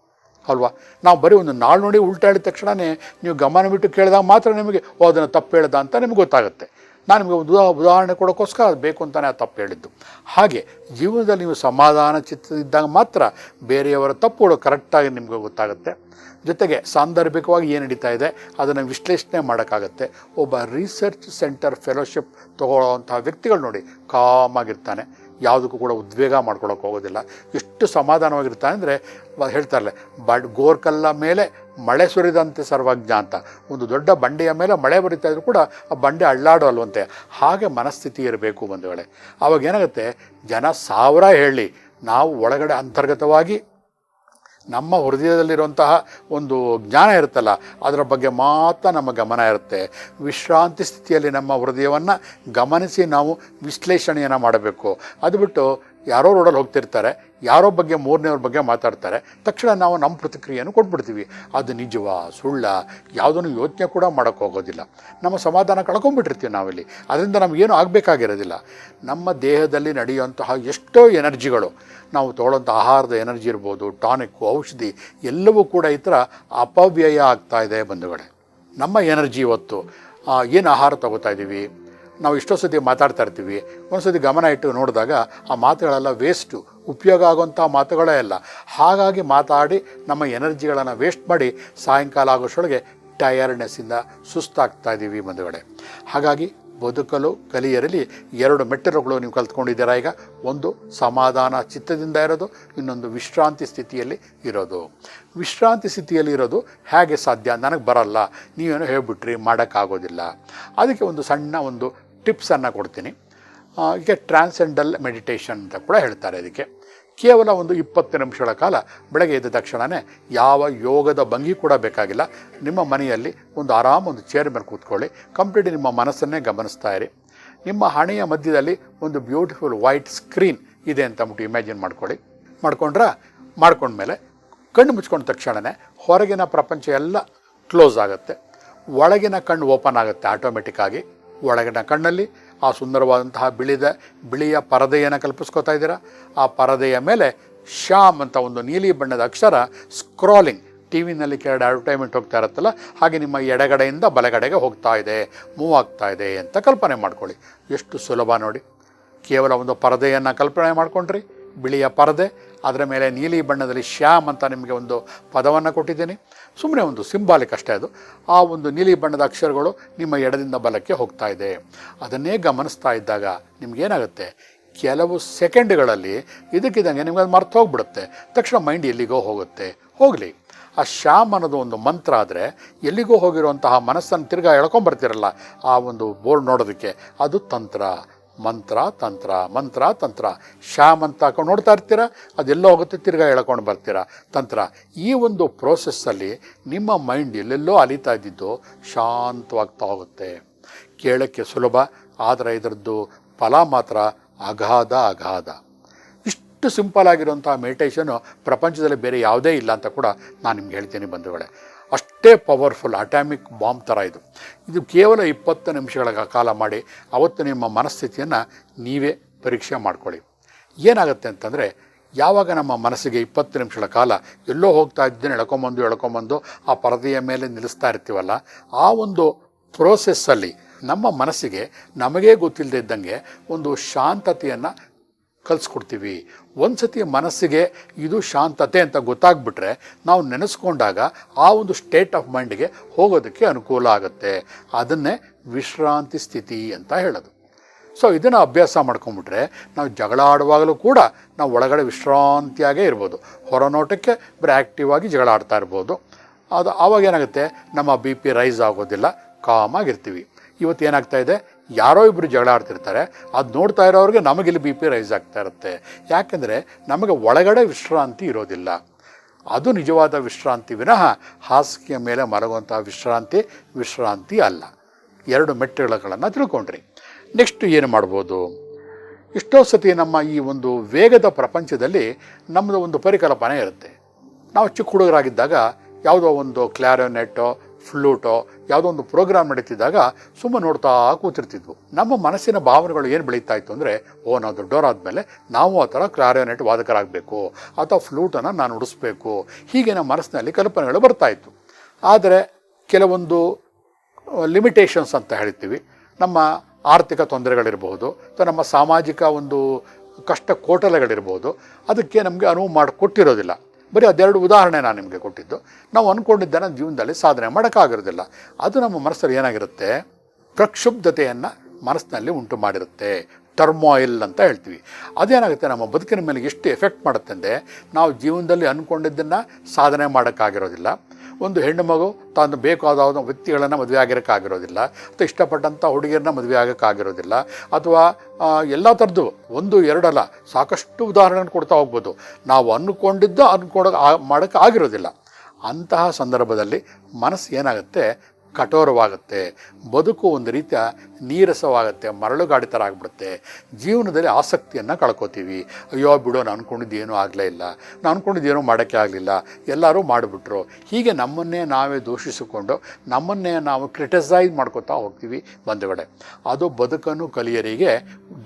ಅಲ್ವಾ. ನಾವು ಬರೀ ಒಂದು ನಾಳು ನೋಡಿ ಉಲ್ಟಾ ಹೇಳಿದ ತಕ್ಷಣವೇ ನೀವು ಗಮನ ಬಿಟ್ಟು ಕೇಳಿದಾಗ ಮಾತ್ರ ನಿಮಗೆ ಅದನ್ನು ತಪ್ಪು ಹೇಳ್ದ ಅಂತ ನಿಮಗೆ ಗೊತ್ತಾಗುತ್ತೆ. ನಾನು ನಿಮಗೆ ಒಂದು ಉದಾಹರಣೆ ಕೊಡೋಕ್ಕೋಸ್ಕರ ಅದು ಬೇಕು ಅಂತಲೇ ಆ ತಪ್ಪು ಹೇಳಿದ್ದು. ಹಾಗೆ ಜೀವನದಲ್ಲಿ ನೀವು ಸಮಾಧಾನ ಚಿತ್ತದಿದ್ದಾಗ ಮಾತ್ರ ಬೇರೆಯವರ ತಪ್ಪುಗಳು ಕರೆಕ್ಟಾಗಿ ನಿಮಗೆ ಗೊತ್ತಾಗುತ್ತೆ. ಜೊತೆಗೆ ಸಾಂದರ್ಭಿಕವಾಗಿ ಏನು ನಡೀತಾ ಇದೆ ಅದನ್ನು ವಿಶ್ಲೇಷಣೆ ಮಾಡೋಕ್ಕಾಗತ್ತೆ. ಒಬ್ಬ ರಿಸರ್ಚ್ ಸೆಂಟರ್ ಫೆಲೋಶಿಪ್ ತೊಗೊಳ್ಳೋವಂತಹ ವ್ಯಕ್ತಿಗಳು ನೋಡಿ ಕಾಮಾಗಿರ್ತಾನೆ. ಯಾವುದಕ್ಕೂ ಕೂಡ ಉದ್ವೇಗ ಮಾಡ್ಕೊಳ್ಳೋಕೆ ಹೋಗೋದಿಲ್ಲ. ಎಷ್ಟು ಸಮಾಧಾನವಾಗಿರ್ತಾನೆ ಅಂದರೆ ಹೇಳ್ತಾರಲ್ಲ, ಗೋರ್ಕಲ್ಲ ಮೇಲೆ ಮಳೆ ಸುರಿದಂತೆ ಸರ್ವಜ್ಞ ಅಂತ. ಒಂದು ದೊಡ್ಡ ಬಂಡೆಯ ಮೇಲೆ ಮಳೆ ಬರಿತಾ ಇದ್ರು ಕೂಡ ಆ ಬಂಡೆ ಅಲ್ಲಾಡೋಲ್ವಂತೆ. ಹಾಗೆ ಮನಸ್ಥಿತಿ ಇರಬೇಕು ಬಂಧುಗಳೇ. ಆವಾಗ ಏನಾಗುತ್ತೆ, ಜನ 1000 ಹೇಳಿ, ನಾವು ಒಳಗಡೆ ಅಂತರ್ಗತವಾಗಿ ನಮ್ಮ ಹೃದಯದಲ್ಲಿರುವಂತಹ ಒಂದು ಜ್ಞಾನ ಇರುತ್ತಲ್ಲ, ಅದರ ಬಗ್ಗೆ ಮಾತ್ರ ನಮ್ಮ ಗಮನ ಇರುತ್ತೆ. ವಿಶ್ರಾಂತಿ ಸ್ಥಿತಿಯಲ್ಲಿ ನಮ್ಮ ಹೃದಯವನ್ನು ಗಮನಿಸಿ ನಾವು ವಿಶ್ಲೇಷಣೆಯನ್ನು ಮಾಡಬೇಕು. ಅದು ಬಿಟ್ಟು ಯಾರೋ ರೋಡಲ್ಲಿ ಹೋಗ್ತಿರ್ತಾರೆ, ಯಾರೋ ಬಗ್ಗೆ ಮೂರನೇವ್ರ ಬಗ್ಗೆ ಮಾತಾಡ್ತಾರೆ, ತಕ್ಷಣ ನಾವು ನಮ್ಮ ಪ್ರತಿಕ್ರಿಯೆಯನ್ನು ಕೊಟ್ಬಿಡ್ತೀವಿ. ಅದು ನಿಜವಾ ಸುಳ್ಳ ಯಾವುದನ್ನು ಯೋಚನೆ ಕೂಡ ಮಾಡೋಕ್ಕೆ ಹೋಗೋದಿಲ್ಲ. ನಮ್ಮ ಸಮಾಧಾನ ಕಳ್ಕೊಂಡ್ಬಿಟ್ಟಿರ್ತೀವಿ ನಾವಿಲ್ಲಿ. ಅದರಿಂದ ನಮಗೇನು ಆಗಬೇಕಾಗಿರೋದಿಲ್ಲ. ನಮ್ಮ ದೇಹದಲ್ಲಿ ನಡೆಯುವಂತಹ ಎಷ್ಟೋ ಎನರ್ಜಿಗಳು, ನಾವು ತೊಗೊಳ್ಳೋಂಥ ಆಹಾರದ ಎನರ್ಜಿ ಇರ್ಬೋದು, ಟಾನಿಕ್ಕು, ಔಷಧಿ ಎಲ್ಲವೂ ಕೂಡ ಈ ಥರ ಅಪವ್ಯಯ ಆಗ್ತಾಯಿದೆ ಬಂಧುಗಳೇ. ನಮ್ಮ ಎನರ್ಜಿ ಇವತ್ತು ಏನು ಆಹಾರ ತೊಗೋತಾ ಇದ್ದೀವಿ, ನಾವು ಎಷ್ಟೋ ಸತಿ ಮಾತಾಡ್ತಾ ಇರ್ತೀವಿ, ಒಂದು ಸತಿ ಗಮನ ಇಟ್ಟು ನೋಡಿದಾಗ ಆ ಮಾತುಗಳೆಲ್ಲ ವೇಸ್ಟು, ಉಪಯೋಗ ಆಗುವಂಥ ಮಾತುಗಳೇ ಅಲ್ಲ. ಹಾಗಾಗಿ ಮಾತಾಡಿ ನಮ್ಮ ಎನರ್ಜಿಗಳನ್ನು ವೇಸ್ಟ್ ಮಾಡಿ ಸಾಯಂಕಾಲ ಆಗೋಷ್ಟೊಳಗೆ ಟಯರ್ಡ್ನೆಸ್ಸಿಂದ ಸುಸ್ತಾಗ್ತಾ ಇದ್ದೀವಿ ಬಂಧುಗಳೇ. ಹಾಗಾಗಿ ಬದುಕಲು ಕಲಿಯರಲ್ಲಿ 2 ಮೆಟ್ಟಿಲುಗಳು ನೀವು ಕಲ್ತ್ಕೊಂಡಿದ್ದೀರಾ ಈಗ. ಒಂದು ಸಮಾಧಾನ ಚಿತ್ತದಿಂದ ಇರೋದು, ಇನ್ನೊಂದು ವಿಶ್ರಾಂತಿ ಸ್ಥಿತಿಯಲ್ಲಿ ಇರೋದು. ವಿಶ್ರಾಂತಿ ಸ್ಥಿತಿಯಲ್ಲಿ ಇರೋದು ಹೇಗೆ ಸಾಧ್ಯ, ನನಗೆ ಬರಲ್ಲ, ನೀವೇನೋ ಹೇಳ್ಬಿಟ್ರಿ, ಮಾಡೋಕ್ಕಾಗೋದಿಲ್ಲ. ಅದಕ್ಕೆ ಒಂದು ಸಣ್ಣ ಒಂದು ಟಿಪ್ಸನ್ನು ಕೊಡ್ತೀನಿ. ಈಗ ಟ್ರಾನ್ಸೆಂಡಲ್ ಮೆಡಿಟೇಷನ್ ಅಂತ ಕೂಡ ಹೇಳ್ತಾರೆ. ಇದಕ್ಕೆ ಕೇವಲ ಒಂದು 20 ನಿಮಿಷಗಳ ಕಾಲ ಬೆಳಗ್ಗೆ ಎದ್ದ ತಕ್ಷಣವೇ ಯಾವ ಯೋಗದ ಭಂಗಿ ಕೂಡ ಬೇಕಾಗಿಲ್ಲ. ನಿಮ್ಮ ಮನೆಯಲ್ಲಿ ಒಂದು ಒಂದು ಚೇರ್ ಮೇಲೆ ಕೂತ್ಕೊಳ್ಳಿ. ಕಂಪ್ಲೀಟ್ ನಿಮ್ಮ ಮನಸ್ಸನ್ನೇ ಗಮನಿಸ್ತಾ ಇರಿ. ನಿಮ್ಮ ಹಣೆಯ ಮಧ್ಯದಲ್ಲಿ ಒಂದು ಬ್ಯೂಟಿಫುಲ್ ವೈಟ್ ಸ್ಕ್ರೀನ್ ಇದೆ ಅಂತ ಅಂದ್ಬಿಟ್ಟು ಇಮ್ಯಾಜಿನ್ ಮಾಡ್ಕೊಂಡ್ಮೇಲೆ ಕಣ್ಣು ಮುಚ್ಕೊಂಡ ತಕ್ಷಣವೇ ಹೊರಗಿನ ಪ್ರಪಂಚ ಎಲ್ಲ ಕ್ಲೋಸ್ ಆಗುತ್ತೆ, ಒಳಗಿನ ಕಣ್ಣು ಓಪನ್ ಆಗುತ್ತೆ ಆಟೋಮೆಟಿಕ್ಕಾಗಿ. ಒಳಗಿನ ಕಣ್ಣಲ್ಲಿ ಆ ಸುಂದರವಾದಂತಹ ಬಿಳಿಯ ಪರದೆಯನ್ನು ಕಲ್ಪಿಸ್ಕೋತಾ ಇದ್ದೀರಾ. ಆ ಪರದೆಯ ಮೇಲೆ ಶ್ಯಾಮ್ ಅಂತ ಒಂದು ನೀಲಿ ಬಣ್ಣದ ಅಕ್ಷರ ಸ್ಕ್ರಾಲಿಂಗ್, ಟಿ ವಿನಲ್ಲಿ ಕೆರಡು ಅಡ್ವರ್ಟೈಸ್ಮೆಂಟ್ ಹೋಗ್ತಾ ಇರುತ್ತಲ್ಲ, ಹಾಗೆ ನಿಮ್ಮ ಎಡಗಡೆಯಿಂದ ಬಲಗಡೆಗೆ ಹೋಗ್ತಾ ಇದೆ, ಮೂವ್ ಆಗ್ತಾ ಇದೆ ಅಂತ ಕಲ್ಪನೆ ಮಾಡ್ಕೊಳ್ಳಿ. ಎಷ್ಟು ಸುಲಭ ನೋಡಿ. ಕೇವಲ ಒಂದು ಪರದೆಯನ್ನು ಕಲ್ಪನೆ ಮಾಡ್ಕೊಂಡ್ರಿ, ಬಿಳಿಯ ಪರದೆ, ಅದರ ಮೇಲೆ ನೀಲಿ ಬಣ್ಣದಲ್ಲಿ ಶ್ಯಾಮ್ ಅಂತ ನಿಮಗೆ ಒಂದು ಪದವನ್ನು ಕೊಟ್ಟಿದ್ದೀನಿ. ಸುಮ್ಮನೆ ಒಂದು ಸಿಂಬಾಲಿಕ್ ಅಷ್ಟೇ ಅದು. ಆ ಒಂದು ನೀಲಿ ಬಣ್ಣದ ಅಕ್ಷರಗಳು ನಿಮ್ಮ ಎಡದಿಂದ ಬಲಕ್ಕೆ ಹೋಗ್ತಾ ಇದೆ. ಅದನ್ನೇ ಗಮನಿಸ್ತಾ ಇದ್ದಾಗ ನಿಮಗೇನಾಗುತ್ತೆ, ಕೆಲವು ಸೆಕೆಂಡ್ಗಳಲ್ಲಿ ಇದಕ್ಕಿದ್ದಂಗೆ ನಿಮ್ಗೆ ಅದು ಮರ್ತು ಹೋಗ್ಬಿಡುತ್ತೆ. ತಕ್ಷಣ ಮೈಂಡ್ ಎಲ್ಲಿಗೋ ಹೋಗಲಿ. ಆ ಶ್ಯಾಮ್ ಅನ್ನೋದು ಒಂದು ಮಂತ್ರ ಆದರೆ, ಎಲ್ಲಿಗೋ ಹೋಗಿರುವಂತಹ ಮನಸ್ಸನ್ನು ತಿರ್ಗಾ ಎಳ್ಕೊಂಬರ್ತಿರಲ್ಲ ಆ ಒಂದು ಬೋರ್ಡ್ ನೋಡೋದಕ್ಕೆ, ಅದು ತಂತ್ರ. ಮಂತ್ರ ಶ್ಯಾಮ್ ಅಂತ ಹಾಕೊಂಡು ನೋಡ್ತಾ ಇರ್ತೀರ, ಅದೆಲ್ಲೋ ಹೋಗುತ್ತೆ, ತಿರ್ಗಾ ಎಳ್ಕೊಂಡು ಬರ್ತೀರಾ ತಂತ್ರ. ಈ ಒಂದು ಪ್ರೋಸೆಸ್ಸಲ್ಲಿ ನಿಮ್ಮ ಮೈಂಡ್ ಎಲ್ಲೆಲ್ಲೋ ಅಲಿತಾ ಇದ್ದಿದ್ದು ಶಾಂತವಾಗ್ತಾ ಹೋಗುತ್ತೆ. ಕೇಳೋಕ್ಕೆ ಸುಲಭ, ಆದರೆ ಇದರದ್ದು ಫಲ ಮಾತ್ರ ಅಗಾಧ. ಇಷ್ಟು ಸಿಂಪಲ್ ಆಗಿರುವಂಥ ಮೆಡಿಟೇಷನು ಪ್ರಪಂಚದಲ್ಲಿ ಬೇರೆ ಯಾವುದೇ ಇಲ್ಲ ಅಂತ ಕೂಡ ನಾನು ನಿಮ್ಗೆ ಹೇಳ್ತೀನಿ ಬಂಧುಗಳೇ. ಅಷ್ಟೇ ಪವರ್ಫುಲ್, ಅಟಾಮಿಕ್ ಬಾಂಬ್ ಥರ ಇದು ಕೇವಲ 20 ನಿಮಿಷಗಳ ಕಾಲ ಮಾಡಿ ಅವತ್ತು ನಿಮ್ಮ ಮನಸ್ಥಿತಿಯನ್ನು ನೀವೇ ಪರೀಕ್ಷೆ ಮಾಡ್ಕೊಳ್ಳಿ. ಏನಾಗುತ್ತೆ ಅಂತಂದರೆ, ಯಾವಾಗ ನಮ್ಮ ಮನಸ್ಸಿಗೆ 20 ನಿಮಿಷಗಳ ಕಾಲ ಎಲ್ಲೋ ಹೋಗ್ತಾ ಇದ್ದೇನೆ ಎಳ್ಕೊಂಬಂದು ಆ ಪರದೆಯ ಮೇಲೆ ನಿಲ್ಲಿಸ್ತಾ ಇರ್ತೀವಲ್ಲ, ಆ ಒಂದು ಪ್ರೋಸೆಸ್ಸಲ್ಲಿ ನಮ್ಮ ಮನಸ್ಸಿಗೆ ನಮಗೇ ಗೊತ್ತಿಲ್ಲದೆ ಇದ್ದಂಗೆ ಒಂದು ಶಾಂತತೆಯನ್ನು ಕಲಿಸ್ಕೊಡ್ತೀವಿ. ಒಂದು ಸತಿ ಮನಸ್ಸಿಗೆ ಇದು ಶಾಂತತೆ ಅಂತ ಗೊತ್ತಾಗ್ಬಿಟ್ರೆ, ನಾವು ನೆನೆಸ್ಕೊಂಡಾಗ ಆ ಒಂದು ಸ್ಟೇಟ್ ಆಫ್ ಮೈಂಡ್ಗೆ ಹೋಗೋದಕ್ಕೆ ಅನುಕೂಲ ಆಗುತ್ತೆ. ಅದನ್ನೇ ವಿಶ್ರಾಂತಿ ಸ್ಥಿತಿ ಅಂತ ಹೇಳೋದು. ಸೊ ಇದನ್ನು ಅಭ್ಯಾಸ ಮಾಡ್ಕೊಂಬಿಟ್ರೆ ನಾವು ಜಗಳ ಆಡುವಾಗಲೂ ಕೂಡ ನಾವು ಒಳಗಡೆ ವಿಶ್ರಾಂತಿಯಾಗೇ ಇರ್ಬೋದು. ಹೊರನೋಟಕ್ಕೆ ಬರೀ ಆ್ಯಕ್ಟಿವ್ ಆಗಿ ಜಗಳ ಆಡ್ತಾ ಇರ್ಬೋದು. ಅದು ಆವಾಗ ಏನಾಗುತ್ತೆ, ನಮ್ಮ BP ರೈಸ್ ಆಗೋದಿಲ್ಲ, ಕಾಮಾಗಿರ್ತೀವಿ. ಇವತ್ತು ಏನಾಗ್ತಾ ಇದೆ, ಯಾರೋ ಇಬ್ಬರು ಜಗಳ ಆಡ್ತಿರ್ತಾರೆ, ಅದು ನೋಡ್ತಾ ಇರೋರಿಗೆ ನಮಗಿಲ್ಲಿ BP ರೈಸ್ ಆಗ್ತಾ ಇರುತ್ತೆ. ಯಾಕೆಂದರೆ ನಮಗೆ ಒಳಗಡೆ ವಿಶ್ರಾಂತಿ ಇರೋದಿಲ್ಲ. ಅದು ನಿಜವಾದ ವಿಶ್ರಾಂತಿ ವಿನಃ ಹಾಸಿಗೆಯ ಮೇಲೆ ಮಲಗುವಂಥ ವಿಶ್ರಾಂತಿ ಅಲ್ಲ. 2 ಮೆಟ್ಟಿಲುಗಳನ್ನು ತಿಳ್ಕೊಂಡ್ರಿ. ನೆಕ್ಸ್ಟ್ ಏನು ಮಾಡ್ಬೋದು? ಎಷ್ಟೋ ಸತಿ ನಮ್ಮ ಈ ಒಂದು ವೇಗದ ಪ್ರಪಂಚದಲ್ಲಿ ನಮ್ಮದು ಒಂದು ಪರಿಕಲ್ಪನೆ ಇರುತ್ತೆ. ನಾವು ಚಿಕ್ಕ ಹುಡುಗರಾಗಿದ್ದಾಗ ಯಾವುದೋ ಒಂದು ಕ್ಲಾರಿನೆಟ್ಟೋ ಫ್ಲೂಟೋ ಯಾವುದೋ ಒಂದು ಪ್ರೋಗ್ರಾಮ್ ನಡೀತಿದ್ದಾಗ ಸುಮ್ಮನೆ ನೋಡ್ತಾ ಕೂತಿರ್ತಿದ್ವು. ನಮ್ಮ ಮನಸ್ಸಿನ ಭಾವನೆಗಳು ಏನು ಬೆಳೀತಾ ಇತ್ತು ಅಂದರೆ, ನಾವು ದೊಡ್ಡವರಾದ್ಮೇಲೆ ನಾವು ಆ ಥರ ಕ್ಲಾರಿನೆಟ್ ವಾದಕರಾಗಬೇಕು, ಅಥವಾ ಫ್ಲೂಟನ್ನು ನಾನು ನುಡಿಸ್ಬೇಕು, ಹೀಗೆ ನಮ್ಮ ಮನಸ್ಸಿನಲ್ಲಿ ಕಲ್ಪನೆಗಳು ಬರ್ತಾಯಿತ್ತು. ಆದರೆ ಕೆಲವೊಂದು ಲಿಮಿಟೇಷನ್ಸ್ ಅಂತ ಹೇಳ್ತೀವಿ, ನಮ್ಮ ಆರ್ಥಿಕ ತೊಂದರೆಗಳಿರ್ಬೋದು, ಅಥವಾ ನಮ್ಮ ಸಾಮಾಜಿಕ ಒಂದು ಕಷ್ಟ ಕೋಟಲೆಗಳಿರ್ಬೋದು, ಅದಕ್ಕೆ ನಮಗೆ ಅನುವು ಮಾಡಿಕೊಟ್ಟಿರೋದಿಲ್ಲ. ಬರೀ ಅದೆರಡು ಉದಾಹರಣೆ ನಾನು ನಿಮಗೆ ಕೊಟ್ಟಿದ್ದು. ನಾವು ಅಂದ್ಕೊಂಡಿದ್ದನ್ನು ಜೀವನದಲ್ಲಿ ಸಾಧನೆ ಮಾಡೋಕ್ಕಾಗಿರೋದಿಲ್ಲ. ಅದು ನಮ್ಮ ಮನಸ್ಸಲ್ಲಿ ಏನಾಗಿರುತ್ತೆ, ಪ್ರಕ್ಷುಬ್ಧತೆಯನ್ನು ಮನಸ್ಸಿನಲ್ಲಿ ಉಂಟು ಮಾಡಿರುತ್ತೆ, ಟರ್ಮಾಯಿಲ್ ಅಂತ ಹೇಳ್ತೀವಿ. ಅದೇನಾಗುತ್ತೆ, ನಮ್ಮ ಬದುಕಿನ ಮೇಲೆ ಎಷ್ಟು ಎಫೆಕ್ಟ್ ಮಾಡುತ್ತೆ ಅಂದರೆ, ನಾವು ಜೀವನದಲ್ಲಿ ಅಂದ್ಕೊಂಡಿದ್ದನ್ನು ಸಾಧನೆ ಮಾಡೋಕ್ಕಾಗಿರೋದಿಲ್ಲ. ಒಂದು ಹೆಣ್ಣು ಮಗು ತಾನು ಬೇಕಾದ ವ್ಯಕ್ತಿಗಳನ್ನು ಮದುವೆ ಆಗಿರೋಕ್ಕಾಗಿರೋದಿಲ್ಲ, ಅಥವಾ ಇಷ್ಟಪಟ್ಟಂಥ ಹುಡುಗಿಯರನ್ನ ಮದುವೆ ಆಗೋಕ್ಕಾಗಿರೋದಿಲ್ಲ, ಅಥವಾ ಎಲ್ಲ ಥರದ್ದು ಒಂದು ಎರಡಲ್ಲ ಸಾಕಷ್ಟು ಉದಾಹರಣೆಗಳನ್ನು ಕೊಡ್ತಾ ಹೋಗ್ಬೋದು. ನಾವು ಮಾಡೋಕ್ಕೆ ಆಗಿರೋದಿಲ್ಲ. ಅಂತಹ ಸಂದರ್ಭದಲ್ಲಿ ಮನಸ್ಸು ಏನಾಗುತ್ತೆ, ಕಠೋರವಾಗುತ್ತೆ. ಬದುಕು ಒಂದು ರೀತಿಯ ನೀರಸವಾಗುತ್ತೆ, ಮರಳುಗಾಡಿ ಥರ ಆಗಿಬಿಡುತ್ತೆ. ಜೀವನದಲ್ಲಿ ಆಸಕ್ತಿಯನ್ನು ಕಳ್ಕೊತೀವಿ. ಅಯ್ಯೋ ಬಿಡೋ, ನಾನು ಅಂದ್ಕೊಂಡಿದ್ದೇನೂ ಆಗಲೇ ಇಲ್ಲ, ನಾನು ಅಂದ್ಕೊಂಡಿದ್ದೇನೂ ಮಾಡೋಕ್ಕೆ ಆಗಲಿಲ್ಲ, ಎಲ್ಲರೂ ಮಾಡಿಬಿಟ್ರು. ಹೀಗೆ ನಮ್ಮನ್ನೇ ನಾವೇ ದೂಷಿಸಿಕೊಂಡು ನಮ್ಮನ್ನೇ ನಾವು ಕ್ರಿಟಿಸೈಸ್ ಮಾಡ್ಕೋತಾ ಹೋಗ್ತೀವಿ ಬಂಧುಗಳೇ. ಅದು ಬದುಕನ್ನು ಕಲಿಯರಿಗೆ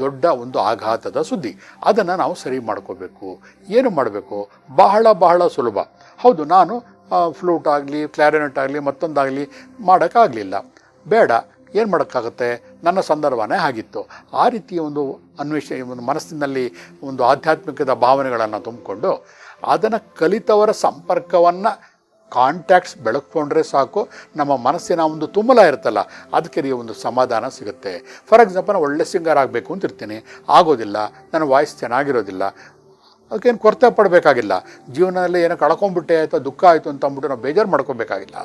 ದೊಡ್ಡ ಒಂದು ಆಘಾತದ ಸುದ್ದಿ. ಅದನ್ನು ನಾವು ಸರಿ ಮಾಡ್ಕೋಬೇಕು. ಏನು ಮಾಡಬೇಕು? ಬಹಳ ಬಹಳ ಸುಲಭ. ಹೌದು, ನಾನು ಫ್ಲೂಟ್ ಆಗಲಿ, ಕ್ಲಾರಿನೆಟ್ ಆಗಲಿ, ಮತ್ತೊಂದಾಗಲಿ ಮಾಡೋಕ್ಕಾಗಲಿಲ್ಲ, ಬೇಡ, ಏನು ಮಾಡೋಕ್ಕಾಗುತ್ತೆ, ನನ್ನ ಸಂದರ್ಭನೇ ಆಗಿತ್ತು. ಆ ರೀತಿಯ ಒಂದು ಒಂದು ಮನಸ್ಸಿನಲ್ಲಿ ಒಂದು ಆಧ್ಯಾತ್ಮಿಕದ ಭಾವನೆಗಳನ್ನು ತುಂಬಿಕೊಂಡು ಅದನ್ನು ಕಲಿತವರ ಸಂಪರ್ಕವನ್ನು ಕಾಂಟ್ಯಾಕ್ಟ್ಸ್ ಬೆಳಕೊಂಡ್ರೆ ಸಾಕು, ನಮ್ಮ ಮನಸ್ಸಿನ ಒಂದು ತುಮಲ ಇರುತ್ತಲ್ಲ, ಅದಕ್ಕೆ ಒಂದು ಸಮಾಧಾನ ಸಿಗುತ್ತೆ. ಫಾರ್ ಎಕ್ಸಾಂಪಲ್, ನಾನು ಒಳ್ಳೆ ಸಿಂಗರ್ ಆಗಬೇಕು ಅಂತಿರ್ತೀನಿ, ಆಗೋದಿಲ್ಲ, ನನ್ನ ವಾಯ್ಸ್ ಚೆನ್ನಾಗಿರೋದಿಲ್ಲ, ಅದಕ್ಕೇನು ಕೊರತೆ ಪಡಬೇಕಾಗಿಲ್ಲ. ಜೀವನದಲ್ಲಿ ಏನೋ ಕಳ್ಕೊಂಡ್ಬಿಟ್ಟೆ ಅಥವಾ ದುಃಖ ಆಯಿತು ಅಂತ ಅಂದ್ಬಿಟ್ಟು ನಾವು ಬೇಜಾರು ಮಾಡ್ಕೊಬೇಕಾಗಿಲ್ಲ.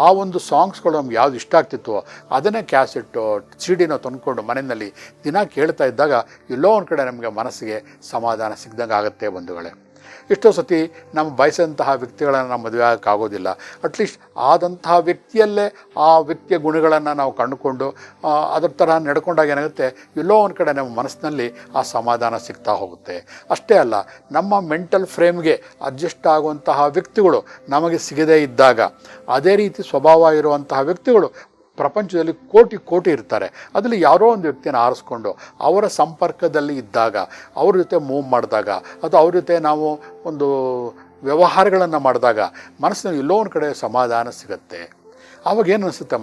ಆ ಒಂದು ಸಾಂಗ್ಸ್ಗಳು ನಮ್ಗೆ ಯಾವ್ದು ಇಷ್ಟ ಆಗ್ತಿತ್ತು ಅದನ್ನೇ ಕ್ಯಾಸೆಟ್ಟು CD ತಂದ್ಕೊಂಡು ಮನೆಯಲ್ಲಿ ದಿನ ಕೇಳ್ತಾ ಇದ್ದಾಗ ಎಲ್ಲೋ ಒಂದು ಕಡೆ ನಮಗೆ ಮನಸ್ಸಿಗೆ ಸಮಾಧಾನ ಸಿಗ್ದಂಗೆ ಆಗುತ್ತೆ ಬಂಧುಗಳೇ. ಎಷ್ಟೋ ಸತಿ ನಮ್ಮ ಬಯಸಿದಂತಹ ವ್ಯಕ್ತಿಗಳನ್ನು ನಾವು ಮದುವೆ ಆಗೋಕ್ಕಾಗೋದಿಲ್ಲ. ಅಟ್ಲೀಸ್ಟ್ ಆದಂತಹ ವ್ಯಕ್ತಿಯಲ್ಲೇ ಆ ವ್ಯಕ್ತಿಯ ಗುಣಗಳನ್ನು ನಾವು ಕಂಡುಕೊಂಡು ಅದ್ರ ಥರ ನಡ್ಕೊಂಡಾಗ ಏನಾಗುತ್ತೆ, ಎಲ್ಲೋ ಒಂದು ಕಡೆ ನಮ್ಮ ಮನಸ್ಸಿನಲ್ಲಿ ಆ ಸಮಾಧಾನ ಸಿಗ್ತಾ ಹೋಗುತ್ತೆ. ಅಷ್ಟೇ ಅಲ್ಲ, ನಮ್ಮ ಮೆಂಟಲ್ ಫ್ರೇಮ್ಗೆ ಅಡ್ಜಸ್ಟ್ ಆಗುವಂತಹ ವ್ಯಕ್ತಿಗಳು ನಮಗೆ ಸಿಗದೇ ಇದ್ದಾಗ, ಅದೇ ರೀತಿ ಸ್ವಭಾವ ಇರುವಂತಹ ವ್ಯಕ್ತಿಗಳು ಪ್ರಪಂಚದಲ್ಲಿ ಕೋಟಿ ಕೋಟಿ ಇರ್ತಾರೆ. ಅದರಲ್ಲಿ ಯಾರೋ ಒಂದು ವ್ಯಕ್ತಿಯನ್ನು ಆರಿಸ್ಕೊಂಡು ಅವರ ಸಂಪರ್ಕದಲ್ಲಿ ಇದ್ದಾಗ, ಅವ್ರ ಜೊತೆ ಮೂವ್ ಮಾಡಿದಾಗ, ಅಥವಾ ಅವ್ರ ಜೊತೆ ನಾವು ಒಂದು ವ್ಯವಹಾರಗಳನ್ನು ಮಾಡಿದಾಗ ಮನಸ್ಸಿನಲ್ಲಿ ಎಲ್ಲೋ ಒಂದು ಕಡೆ ಸಮಾಧಾನ ಸಿಗುತ್ತೆ. ಆವಾಗ ಏನು ಅನಿಸುತ್ತೆ,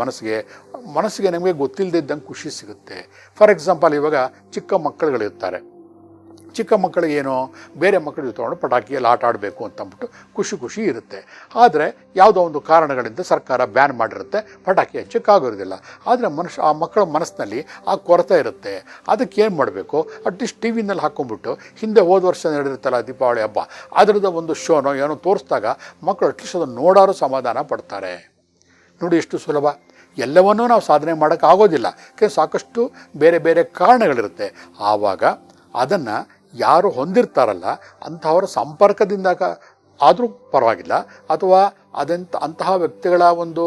ಮನಸ್ಸಿಗೆ ನಮಗೆ ಗೊತ್ತಿಲ್ಲದಿದ್ದಂಗೆ ಖುಷಿ ಸಿಗುತ್ತೆ. ಫಾರ್ ಎಕ್ಸಾಂಪಲ್, ಇವಾಗ ಚಿಕ್ಕ ಮಕ್ಕಳುಗಳಿರ್ತಾರೆ. ಚಿಕ್ಕ ಮಕ್ಕಳಿಗೇನು, ಬೇರೆ ಮಕ್ಕಳು ತೊಗೊಂಡು ಪಟಾಕಿಯಲ್ಲಿ ಆಟ ಆಡಬೇಕು ಅಂತಂದ್ಬಿಟ್ಟು ಖುಷಿ ಇರುತ್ತೆ. ಆದರೆ ಯಾವುದೋ ಒಂದು ಕಾರಣಗಳಿಂದ ಸರ್ಕಾರ ಬ್ಯಾನ್ ಮಾಡಿರುತ್ತೆ, ಪಟಾಕಿ ಹಚ್ಚಕ್ಕಾಗೋದಿಲ್ಲ. ಆದರೆ ಆ ಮಕ್ಕಳ ಮನಸ್ಸಿನಲ್ಲಿ ಆ ಕೊರತೆ ಇರುತ್ತೆ. ಅದಕ್ಕೆ ಏನು ಮಾಡಬೇಕು, ಅಟ್ಲೀಸ್ಟ್ TV ಹಾಕ್ಕೊಂಡ್ಬಿಟ್ಟು ಹಿಂದೆ ಹೋದ ವರ್ಷ ನಡೆದಿರುತ್ತಲ್ಲ ದೀಪಾವಳಿ ಹಬ್ಬ, ಅದರದ್ದು ಒಂದು ಶೋನೋ ಏನೋ ತೋರಿಸಿದಾಗ ಮಕ್ಕಳು ಅಟ್ಲೀಸ್ಟ್ ಅದನ್ನು ನೋಡೋರು ಸಮಾಧಾನ ಪಡ್ತಾರೆ. ನೋಡಿ ಎಷ್ಟು ಸುಲಭ. ಎಲ್ಲವನ್ನೂ ನಾವು ಸಾಧನೆ ಮಾಡೋಕ್ಕಾಗೋದಿಲ್ಲ, ಸಾಕಷ್ಟು ಬೇರೆ ಬೇರೆ ಕಾರಣಗಳಿರುತ್ತೆ. ಆವಾಗ ಅದನ್ನು ಯಾರು ಹೊಂದಿರ್ತಾರಲ್ಲ ಅಂಥವರ ಸಂಪರ್ಕದಿಂದ ಆದರೂ ಪರವಾಗಿಲ್ಲ, ಅಥವಾ ಅಂತಹ ವ್ಯಕ್ತಿಗಳ ಒಂದು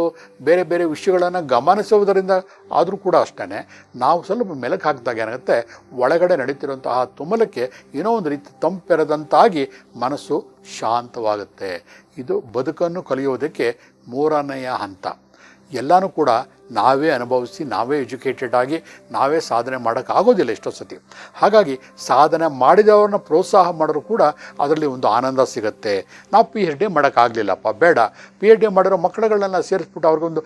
ಬೇರೆ ಬೇರೆ ವಿಷಯಗಳನ್ನು ಗಮನಿಸುವುದರಿಂದ ಆದರೂ ಕೂಡ ಅಷ್ಟೇ, ನಾವು ಸ್ವಲ್ಪ ಮೆಲುಕು ಹಾಕಿದಾಗ ಏನಾಗುತ್ತೆ, ಒಳಗಡೆ ನಡೀತಿರುವಂತಹ ತುಮಲಕ್ಕೆ ಏನೋ ಒಂದು ರೀತಿ ತಂಪೆರೆದಂತಾಗಿ ಮನಸ್ಸು ಶಾಂತವಾಗುತ್ತೆ. ಇದು ಬದುಕನ್ನು ಕಲಿಯೋದಕ್ಕೆ 3ನೆಯ ಹಂತ. ಎಲ್ಲನೂ ಕೂಡ ನಾವೇ ಅನುಭವಿಸಿ, ನಾವೇ ಎಜುಕೇಟೆಡ್ ಆಗಿ ನಾವೇ ಸಾಧನೆ ಮಾಡೋಕ್ಕಾಗೋದಿಲ್ಲ ಎಷ್ಟೋ ಸತಿ. ಹಾಗಾಗಿ ಸಾಧನೆ ಮಾಡಿದವ್ರನ್ನ ಪ್ರೋತ್ಸಾಹ ಮಾಡಿದ್ರು ಕೂಡ ಅದರಲ್ಲಿ ಒಂದು ಆನಂದ ಸಿಗುತ್ತೆ. ನಾವು PhD ಮಾಡೋಕ್ಕಾಗಲಿಲ್ಲಪ್ಪ, ಬೇಡ, PhD ಮಾಡಿರೋ ಮಕ್ಕಳುಗಳನ್ನೆಲ್ಲ ಸೇರಿಸ್ಬಿಟ್ಟು ಅವ್ರಿಗೊಂದು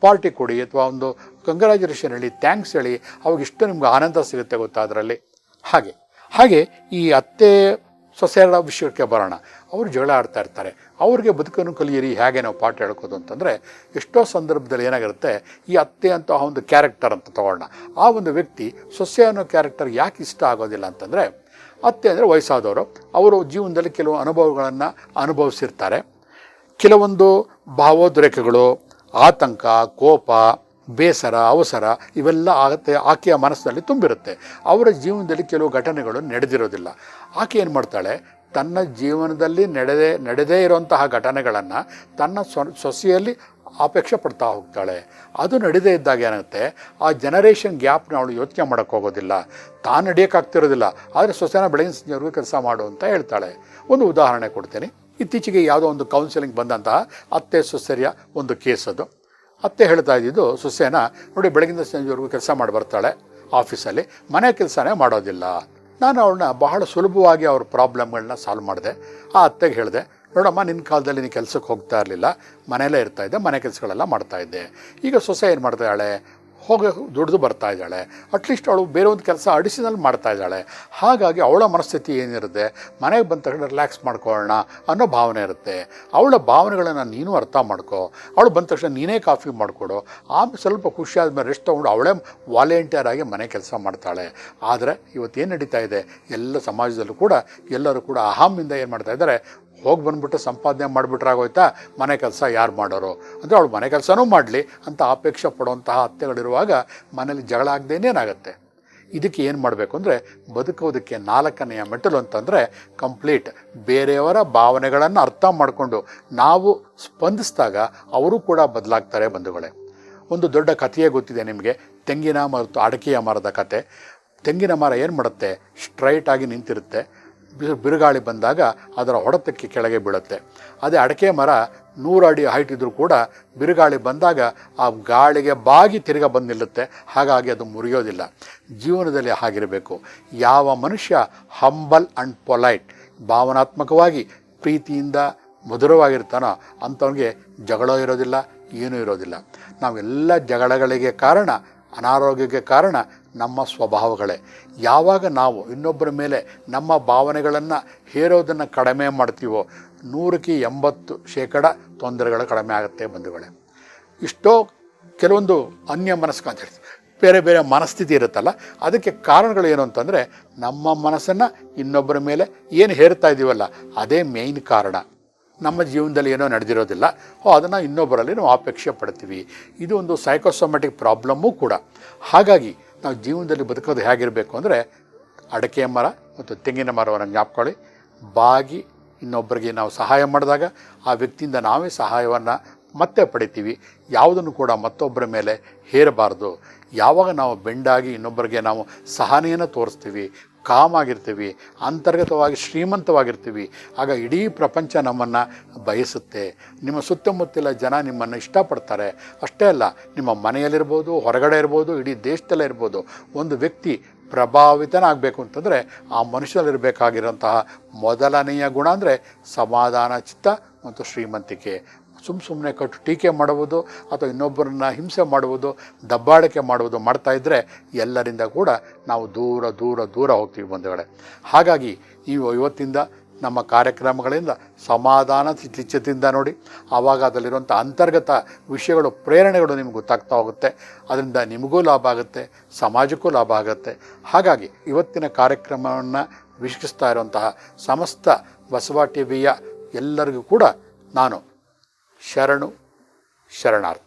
ಪಾರ್ಟಿ ಕೊಡಿ, ಅಥವಾ ಒಂದು ಕಂಗ್ರ್ಯಾಚುಲೇಷನ್ ಹೇಳಿ, ಥ್ಯಾಂಕ್ಸ್ ಹೇಳಿ, ಅವಾಗ ಇಷ್ಟು ನಿಮ್ಗೆ ಆನಂದ ಸಿಗುತ್ತೆ ಗೊತ್ತಾ ಅದರಲ್ಲಿ. ಹಾಗೆ ಈ ಅತ್ತೆ ಸೊಸೆಯರ ವಿಷಯಕ್ಕೆ ಬರೋಣ. ಅವರು ಜಗಳ ಆಡ್ತಾ ಇರ್ತಾರೆ. ಅವ್ರಿಗೆ ಬದುಕನ್ನು ಕಲಿಯಿರಿ ಹೇಗೆ ನಾವು ಪಾಠ ಹೇಳ್ಕೋದು ಅಂತಂದರೆ, ಎಷ್ಟೋ ಸಂದರ್ಭದಲ್ಲಿ ಏನಾಗಿರುತ್ತೆ, ಈ ಅತ್ತೆ ಅಂತ ಒಂದು ಕ್ಯಾರೆಕ್ಟರ್ ಅಂತ ತಗೊಳ್ಳೋಣ. ಆ ಒಂದು ವ್ಯಕ್ತಿ ಸೊಸೆ ಅನ್ನೋ ಕ್ಯಾರೆಕ್ಟರ್ ಯಾಕೆ ಇಷ್ಟ ಆಗೋದಿಲ್ಲ ಅಂತಂದರೆ, ಅತ್ತೆ ಅಂದರೆ ವಯಸ್ಸಾದವರು, ಅವರು ಜೀವನದಲ್ಲಿ ಕೆಲವು ಅನುಭವಗಳನ್ನು ಅನುಭವಿಸಿರ್ತಾರೆ. ಕೆಲವೊಂದು ಭಾವೋದ್ರೇಕಗಳು, ಆತಂಕ, ಕೋಪ, ಬೇಸರ, ಅವಸರ ಇವೆಲ್ಲ ಆಕೆಯ ಮನಸ್ಸಿನಲ್ಲಿ ತುಂಬಿರುತ್ತೆ. ಅವರ ಜೀವನದಲ್ಲಿ ಕೆಲವು ಘಟನೆಗಳು ನಡೆದಿರೋದಿಲ್ಲ. ಆಕೆ ಏನು ಮಾಡ್ತಾಳೆ, ತನ್ನ ಜೀವನದಲ್ಲಿ ನಡೆದೇ ಇರುವಂತಹ ಘಟನೆಗಳನ್ನು ತನ್ನ ಸೊಸೆಯಲ್ಲಿ ಅಪೇಕ್ಷೆ ಪಡ್ತಾ ಹೋಗ್ತಾಳೆ. ಅದು ನಡೆದೇ ಇದ್ದಾಗ ಏನಾಗುತ್ತೆ, ಆ ಜನರೇಷನ್ ಗ್ಯಾಪ್ನ ಅವಳು ಯೋಚನೆ ಮಾಡೋಕ್ಕೆ ಹೋಗೋದಿಲ್ಲ. ತಾನು ನಡೆಯೋಕ್ಕಾಗ್ತಿರೋದಿಲ್ಲ, ಆದರೆ ಸೊಸೆನ ಬೆಳಗಿನ ಸಂಜೆವರೆಗೂ ಕೆಲಸ ಮಾಡು ಅಂತ ಹೇಳ್ತಾಳೆ. ಒಂದು ಉದಾಹರಣೆ ಕೊಡ್ತೀನಿ. ಇತ್ತೀಚೆಗೆ ಯಾವುದೋ ಒಂದು ಕೌನ್ಸಿಲಿಂಗ್ ಬಂದಂತಹ ಅತ್ತೆ ಸೊಸೆಯ ಒಂದು ಕೇಸ್ ಅದು. ಅತ್ತೆ ಹೇಳ್ತಾ ಇದ್ದಿದ್ದು ಸೊಸೆನ, ನೋಡಿ ಬೆಳಗಿನ ಸಂಜೆವರೆಗೂ ಕೆಲಸ ಮಾಡಿ ಬರ್ತಾಳೆ ಆಫೀಸಲ್ಲಿ, ಮನೆ ಕೆಲಸನೇ ಮಾಡೋದಿಲ್ಲ. ನಾನು ಅವಳನ್ನ ಬಹಳ ಸುಲಭವಾಗಿ ಅವ್ರ ಪ್ರಾಬ್ಲಮ್ಗಳನ್ನ ಸಾಲ್ವ್ ಮಾಡಿದೆ. ಆ ಅತ್ತೆಗೆ ಹೇಳಿದೆ, ನೋಡಮ್ಮ, ನಿನ್ನ ಕಾಲದಲ್ಲಿ ನೀನು ಕೆಲಸಕ್ಕೆ ಹೋಗ್ತಾ ಇರಲಿಲ್ಲ, ಮನೆಯಲ್ಲೇ ಇರ್ತಾಯಿದ್ದೆ, ಮನೆ ಕೆಲಸಗಳೆಲ್ಲ ಮಾಡ್ತಾಯಿದ್ದೆ. ಈಗ ಸೊಸೆ ಏನು ಮಾಡ್ತಾಳೆ, ಹೋಗಿ ದುಡಿದು ಬರ್ತಾ ಇದ್ದಾಳೆ. ಅಟ್ಲೀಸ್ಟ್ ಅವಳು ಬೇರೆ ಒಂದು ಕೆಲಸ ಅಡಿಷನಲ್ ಮಾಡ್ತಾ ಇದ್ದಾಳೆ. ಹಾಗಾಗಿ ಅವಳ ಮನಸ್ಥಿತಿ ಏನಿರುತ್ತೆ, ಮನೆಗೆ ಬಂದ ತಕ್ಷಣ ರಿಲ್ಯಾಕ್ಸ್ ಮಾಡ್ಕೊಳ್ಳೋಣ ಅನ್ನೋ ಭಾವನೆ ಇರುತ್ತೆ. ಅವಳ ಭಾವನೆಗಳನ್ನು ನೀನು ಅರ್ಥ ಮಾಡ್ಕೋ. ಅವಳು ಬಂದ ತಕ್ಷಣ ನೀನೇ ಕಾಫಿ ಮಾಡಿಕೊಡು. ಆಮೇಲೆ ಸ್ವಲ್ಪ ಖುಷಿ ಆದಮೇಲೆ ರೆಸ್ಟ್ ತೊಗೊಂಡು ಅವಳೇ ವಾಲಂಟಿಯರ್ ಆಗಿ ಮನೆ ಕೆಲಸ ಮಾಡ್ತಾಳೆ. ಆದರೆ ಇವತ್ತೇನು ನಡೀತಾ ಇದೆ, ಎಲ್ಲ ಸಮಾಜದಲ್ಲೂ ಕೂಡ ಎಲ್ಲರೂ ಕೂಡ ಅಹಮಿಂದ ಏನು ಮಾಡ್ತಾ ಇದ್ದಾರೆ, ಹೋಗಿ ಬಂದುಬಿಟ್ಟು ಸಂಪಾದನೆ ಮಾಡಿಬಿಟ್ರಾಗೋಯ್ತಾ, ಮನೆ ಕೆಲಸ ಯಾರು ಮಾಡೋರು ಅಂದರೆ ಅವಳು ಮನೆ ಕೆಲಸನೂ ಮಾಡಲಿ ಅಂತ ಅಪೇಕ್ಷೆ ಪಡುವಂತಹ ಅತ್ತೆಗಳಿರುವಾಗ ಮನೇಲಿ ಜಗಳ ಆಗದೇನೇನಾಗುತ್ತೆ. ಇದಕ್ಕೆ ಏನು ಮಾಡಬೇಕು ಅಂದರೆ, ಬದುಕೋದಕ್ಕೆ 4ನೆಯ ಮೆಟ್ಟಲು ಅಂತಂದರೆ ಕಂಪ್ಲೀಟ್ ಬೇರೆಯವರ ಭಾವನೆಗಳನ್ನು ಅರ್ಥ ಮಾಡಿಕೊಂಡು ನಾವು ಸ್ಪಂದಿಸಿದಾಗ ಅವರು ಕೂಡ ಬದಲಾಗ್ತಾರೆ ಬಂಧುಗಳೇ. ಒಂದು ದೊಡ್ಡ ಕಥೆಯೇ ಗೊತ್ತಿದೆ ನಿಮಗೆ, ತೆಂಗಿನ ಮತ್ತು ಅಡಕೆಯ ಮರದ ಕತೆ. ತೆಂಗಿನ ಮರ ಏನು ಮಾಡುತ್ತೆ, ಸ್ಟ್ರೈಟಾಗಿ ನಿಂತಿರುತ್ತೆ. ಬಿರುಗಾಳಿ ಬಂದಾಗ ಅದರ ಹೊಡೆತಕ್ಕೆ ಕೆಳಗೆ ಬೀಳುತ್ತೆ. ಅದೇ ಅಡಕೆ ಮರ 100 ಅಡಿ ಹೈಟ್ ಇದ್ದರೂ ಕೂಡ ಬಿರುಗಾಳಿ ಬಂದಾಗ ಆ ಗಾಳಿಗೆ ಬಾಗಿ ತಿರುಗ ಬಂದು ನಿಲ್ಲುತ್ತೆ. ಹಾಗಾಗಿ ಅದು ಮುರಿಯೋದಿಲ್ಲ. ಜೀವನದಲ್ಲಿ ಹಾಗಿರಬೇಕು. ಯಾವ ಮನುಷ್ಯ ಹಂಬಲ್ ಆ್ಯಂಡ್ ಪೊಲೈಟ್, ಭಾವನಾತ್ಮಕವಾಗಿ ಪ್ರೀತಿಯಿಂದ ಮಧುರವಾಗಿರ್ತಾನೋ ಅಂಥವನಿಗೆ ಜಗಳ ಇರೋದಿಲ್ಲ, ಏನೂ ಇರೋದಿಲ್ಲ. ನಾವೆಲ್ಲ ಜಗಳಗಳಿಗೆ ಕಾರಣ, ಅನಾರೋಗ್ಯಕ್ಕೆ ಕಾರಣ ನಮ್ಮ ಸ್ವಭಾವಗಳೇ. ಯಾವಾಗ ನಾವು ಇನ್ನೊಬ್ಬರ ಮೇಲೆ ನಮ್ಮ ಭಾವನೆಗಳನ್ನು ಹೇರೋದನ್ನು ಕಡಿಮೆ ಮಾಡ್ತೀವೋ 100ಕ್ಕೆ 80% ತೊಂದರೆಗಳು ಕಡಿಮೆ ಆಗುತ್ತೆ ಬಂಧುಗಳೇ. ಇಷ್ಟೋ ಕೆಲವೊಂದು ಅನ್ಯ ಮನಸ್ಸು ಅಂತ ಹೇಳ್ತೀವಿ, ಬೇರೆ ಬೇರೆ ಮನಸ್ಥಿತಿ ಇರುತ್ತಲ್ಲ, ಅದಕ್ಕೆ ಕಾರಣಗಳು ಏನು ಅಂತಂದರೆ, ನಮ್ಮ ಮನಸ್ಸನ್ನು ಇನ್ನೊಬ್ಬರ ಮೇಲೆ ಏನು ಹೇರ್ತಾ ಇದ್ದೀವಲ್ಲ ಅದೇ ಮೇಯ್ನ್ ಕಾರಣ. ನಮ್ಮ ಜೀವನದಲ್ಲಿ ಏನೋ ನಡೆದಿರೋದಿಲ್ಲ, ಅದನ್ನು ಇನ್ನೊಬ್ಬರಲ್ಲಿ ನಾವು ಅಪೇಕ್ಷೆ ಪಡ್ತೀವಿ. ಇದು ಒಂದು ಸೈಕೋಸೊಮ್ಯಾಟಿಕ್ ಪ್ರಾಬ್ಲಮ್ಮೂ ಕೂಡ. ಹಾಗಾಗಿ ನಾವು ಜೀವನದಲ್ಲಿ ಬದುಕೋದು ಹೇಗಿರಬೇಕು ಅಂದರೆ, ಅಡಕೆ ಮರ ಮತ್ತು ತೆಂಗಿನ ಮರವನ್ನು ಜ್ಞಾಪಕೊಳ್ಳಿ. ಬಾಗಿ ಇನ್ನೊಬ್ಬರಿಗೆ ನಾವು ಸಹಾಯ ಮಾಡಿದಾಗ ಆ ವ್ಯಕ್ತಿಯಿಂದ ನಾವೇ ಸಹಾಯವನ್ನು ಮತ್ತೆ ಪಡಿತೀವಿ. ಯಾವುದನ್ನು ಕೂಡ ಮತ್ತೊಬ್ಬರ ಮೇಲೆ ಹೇರಬಾರ್ದು. ಯಾವಾಗ ನಾವು ಬೆಂಡಾಗಿ ಇನ್ನೊಬ್ಬರಿಗೆ ನಾವು ಸಹನೆಯನ್ನು ತೋರಿಸ್ತೀವಿ, ಕಾಮಾಗಿರ್ತೀವಿ, ಅಂತರ್ಗತವಾಗಿ ಶ್ರೀಮಂತವಾಗಿರ್ತೀವಿ, ಆಗ ಇಡೀ ಪ್ರಪಂಚ ನಮ್ಮನ್ನು ಬಯಸುತ್ತೆ. ನಿಮ್ಮ ಸುತ್ತಮುತ್ತಲ ಜನ ನಿಮ್ಮನ್ನು ಇಷ್ಟಪಡ್ತಾರೆ. ಅಷ್ಟೇ ಅಲ್ಲ, ನಿಮ್ಮ ಮನೆಯಲ್ಲಿರ್ಬೋದು, ಹೊರಗಡೆ ಇರ್ಬೋದು, ಇಡೀ ದೇಶದಲ್ಲೇ ಇರ್ಬೋದು, ಒಂದು ವ್ಯಕ್ತಿ ಪ್ರಭಾವಿತನಾಗಬೇಕು ಅಂತಂದರೆ ಆ ಮನುಷ್ಯನಲ್ಲಿರಬೇಕಾಗಿರೋಂತಹ ಮೊದಲನೆಯ ಗುಣ ಅಂದರೆ ಸಮಾಧಾನ ಚಿತ್ತ ಮತ್ತು ಶ್ರೀಮಂತಿಕೆ. ಸುಮ್ಮನೆ ಕಟ್ಟು ಟೀಕೆ ಮಾಡುವುದು ಅಥವಾ ಇನ್ನೊಬ್ಬರನ್ನ ಹಿಂಸೆ ಮಾಡುವುದು, ದಬ್ಬಾಳಿಕೆ ಮಾಡುವುದು ಮಾಡ್ತಾಯಿದ್ರೆ ಎಲ್ಲರಿಂದ ಕೂಡ ನಾವು ದೂರ ದೂರ ದೂರ ಹೋಗ್ತೀವಿ ಬಂಧುಗಳೇ. ಹಾಗಾಗಿ ನೀವು ಇವತ್ತಿಂದ ನಮ್ಮ ಕಾರ್ಯಕ್ರಮಗಳಿಂದ ಸಮಾಧಾನ ಚಿತ್ತದಿಂದ ನೋಡಿ, ಆವಾಗ ಅದರಲ್ಲಿರುವಂಥ ಅಂತರ್ಗತ ವಿಷಯಗಳು, ಪ್ರೇರಣೆಗಳು ನಿಮ್ಗೆ ಗೊತ್ತಾಗ್ತಾ ಹೋಗುತ್ತೆ. ಅದರಿಂದ ನಿಮಗೂ ಲಾಭ ಆಗುತ್ತೆ, ಸಮಾಜಕ್ಕೂ ಲಾಭ ಆಗುತ್ತೆ. ಹಾಗಾಗಿ ಇವತ್ತಿನ ಕಾರ್ಯಕ್ರಮವನ್ನು ವೀಕ್ಷಿಸ್ತಾ ಇರುವಂತಹ ಸಮಸ್ತ ಬಸವ ಟಿವಿಯ ಎಲ್ಲರಿಗೂ ಕೂಡ ನಾನು ಶರಣಾರ್ಥಿ.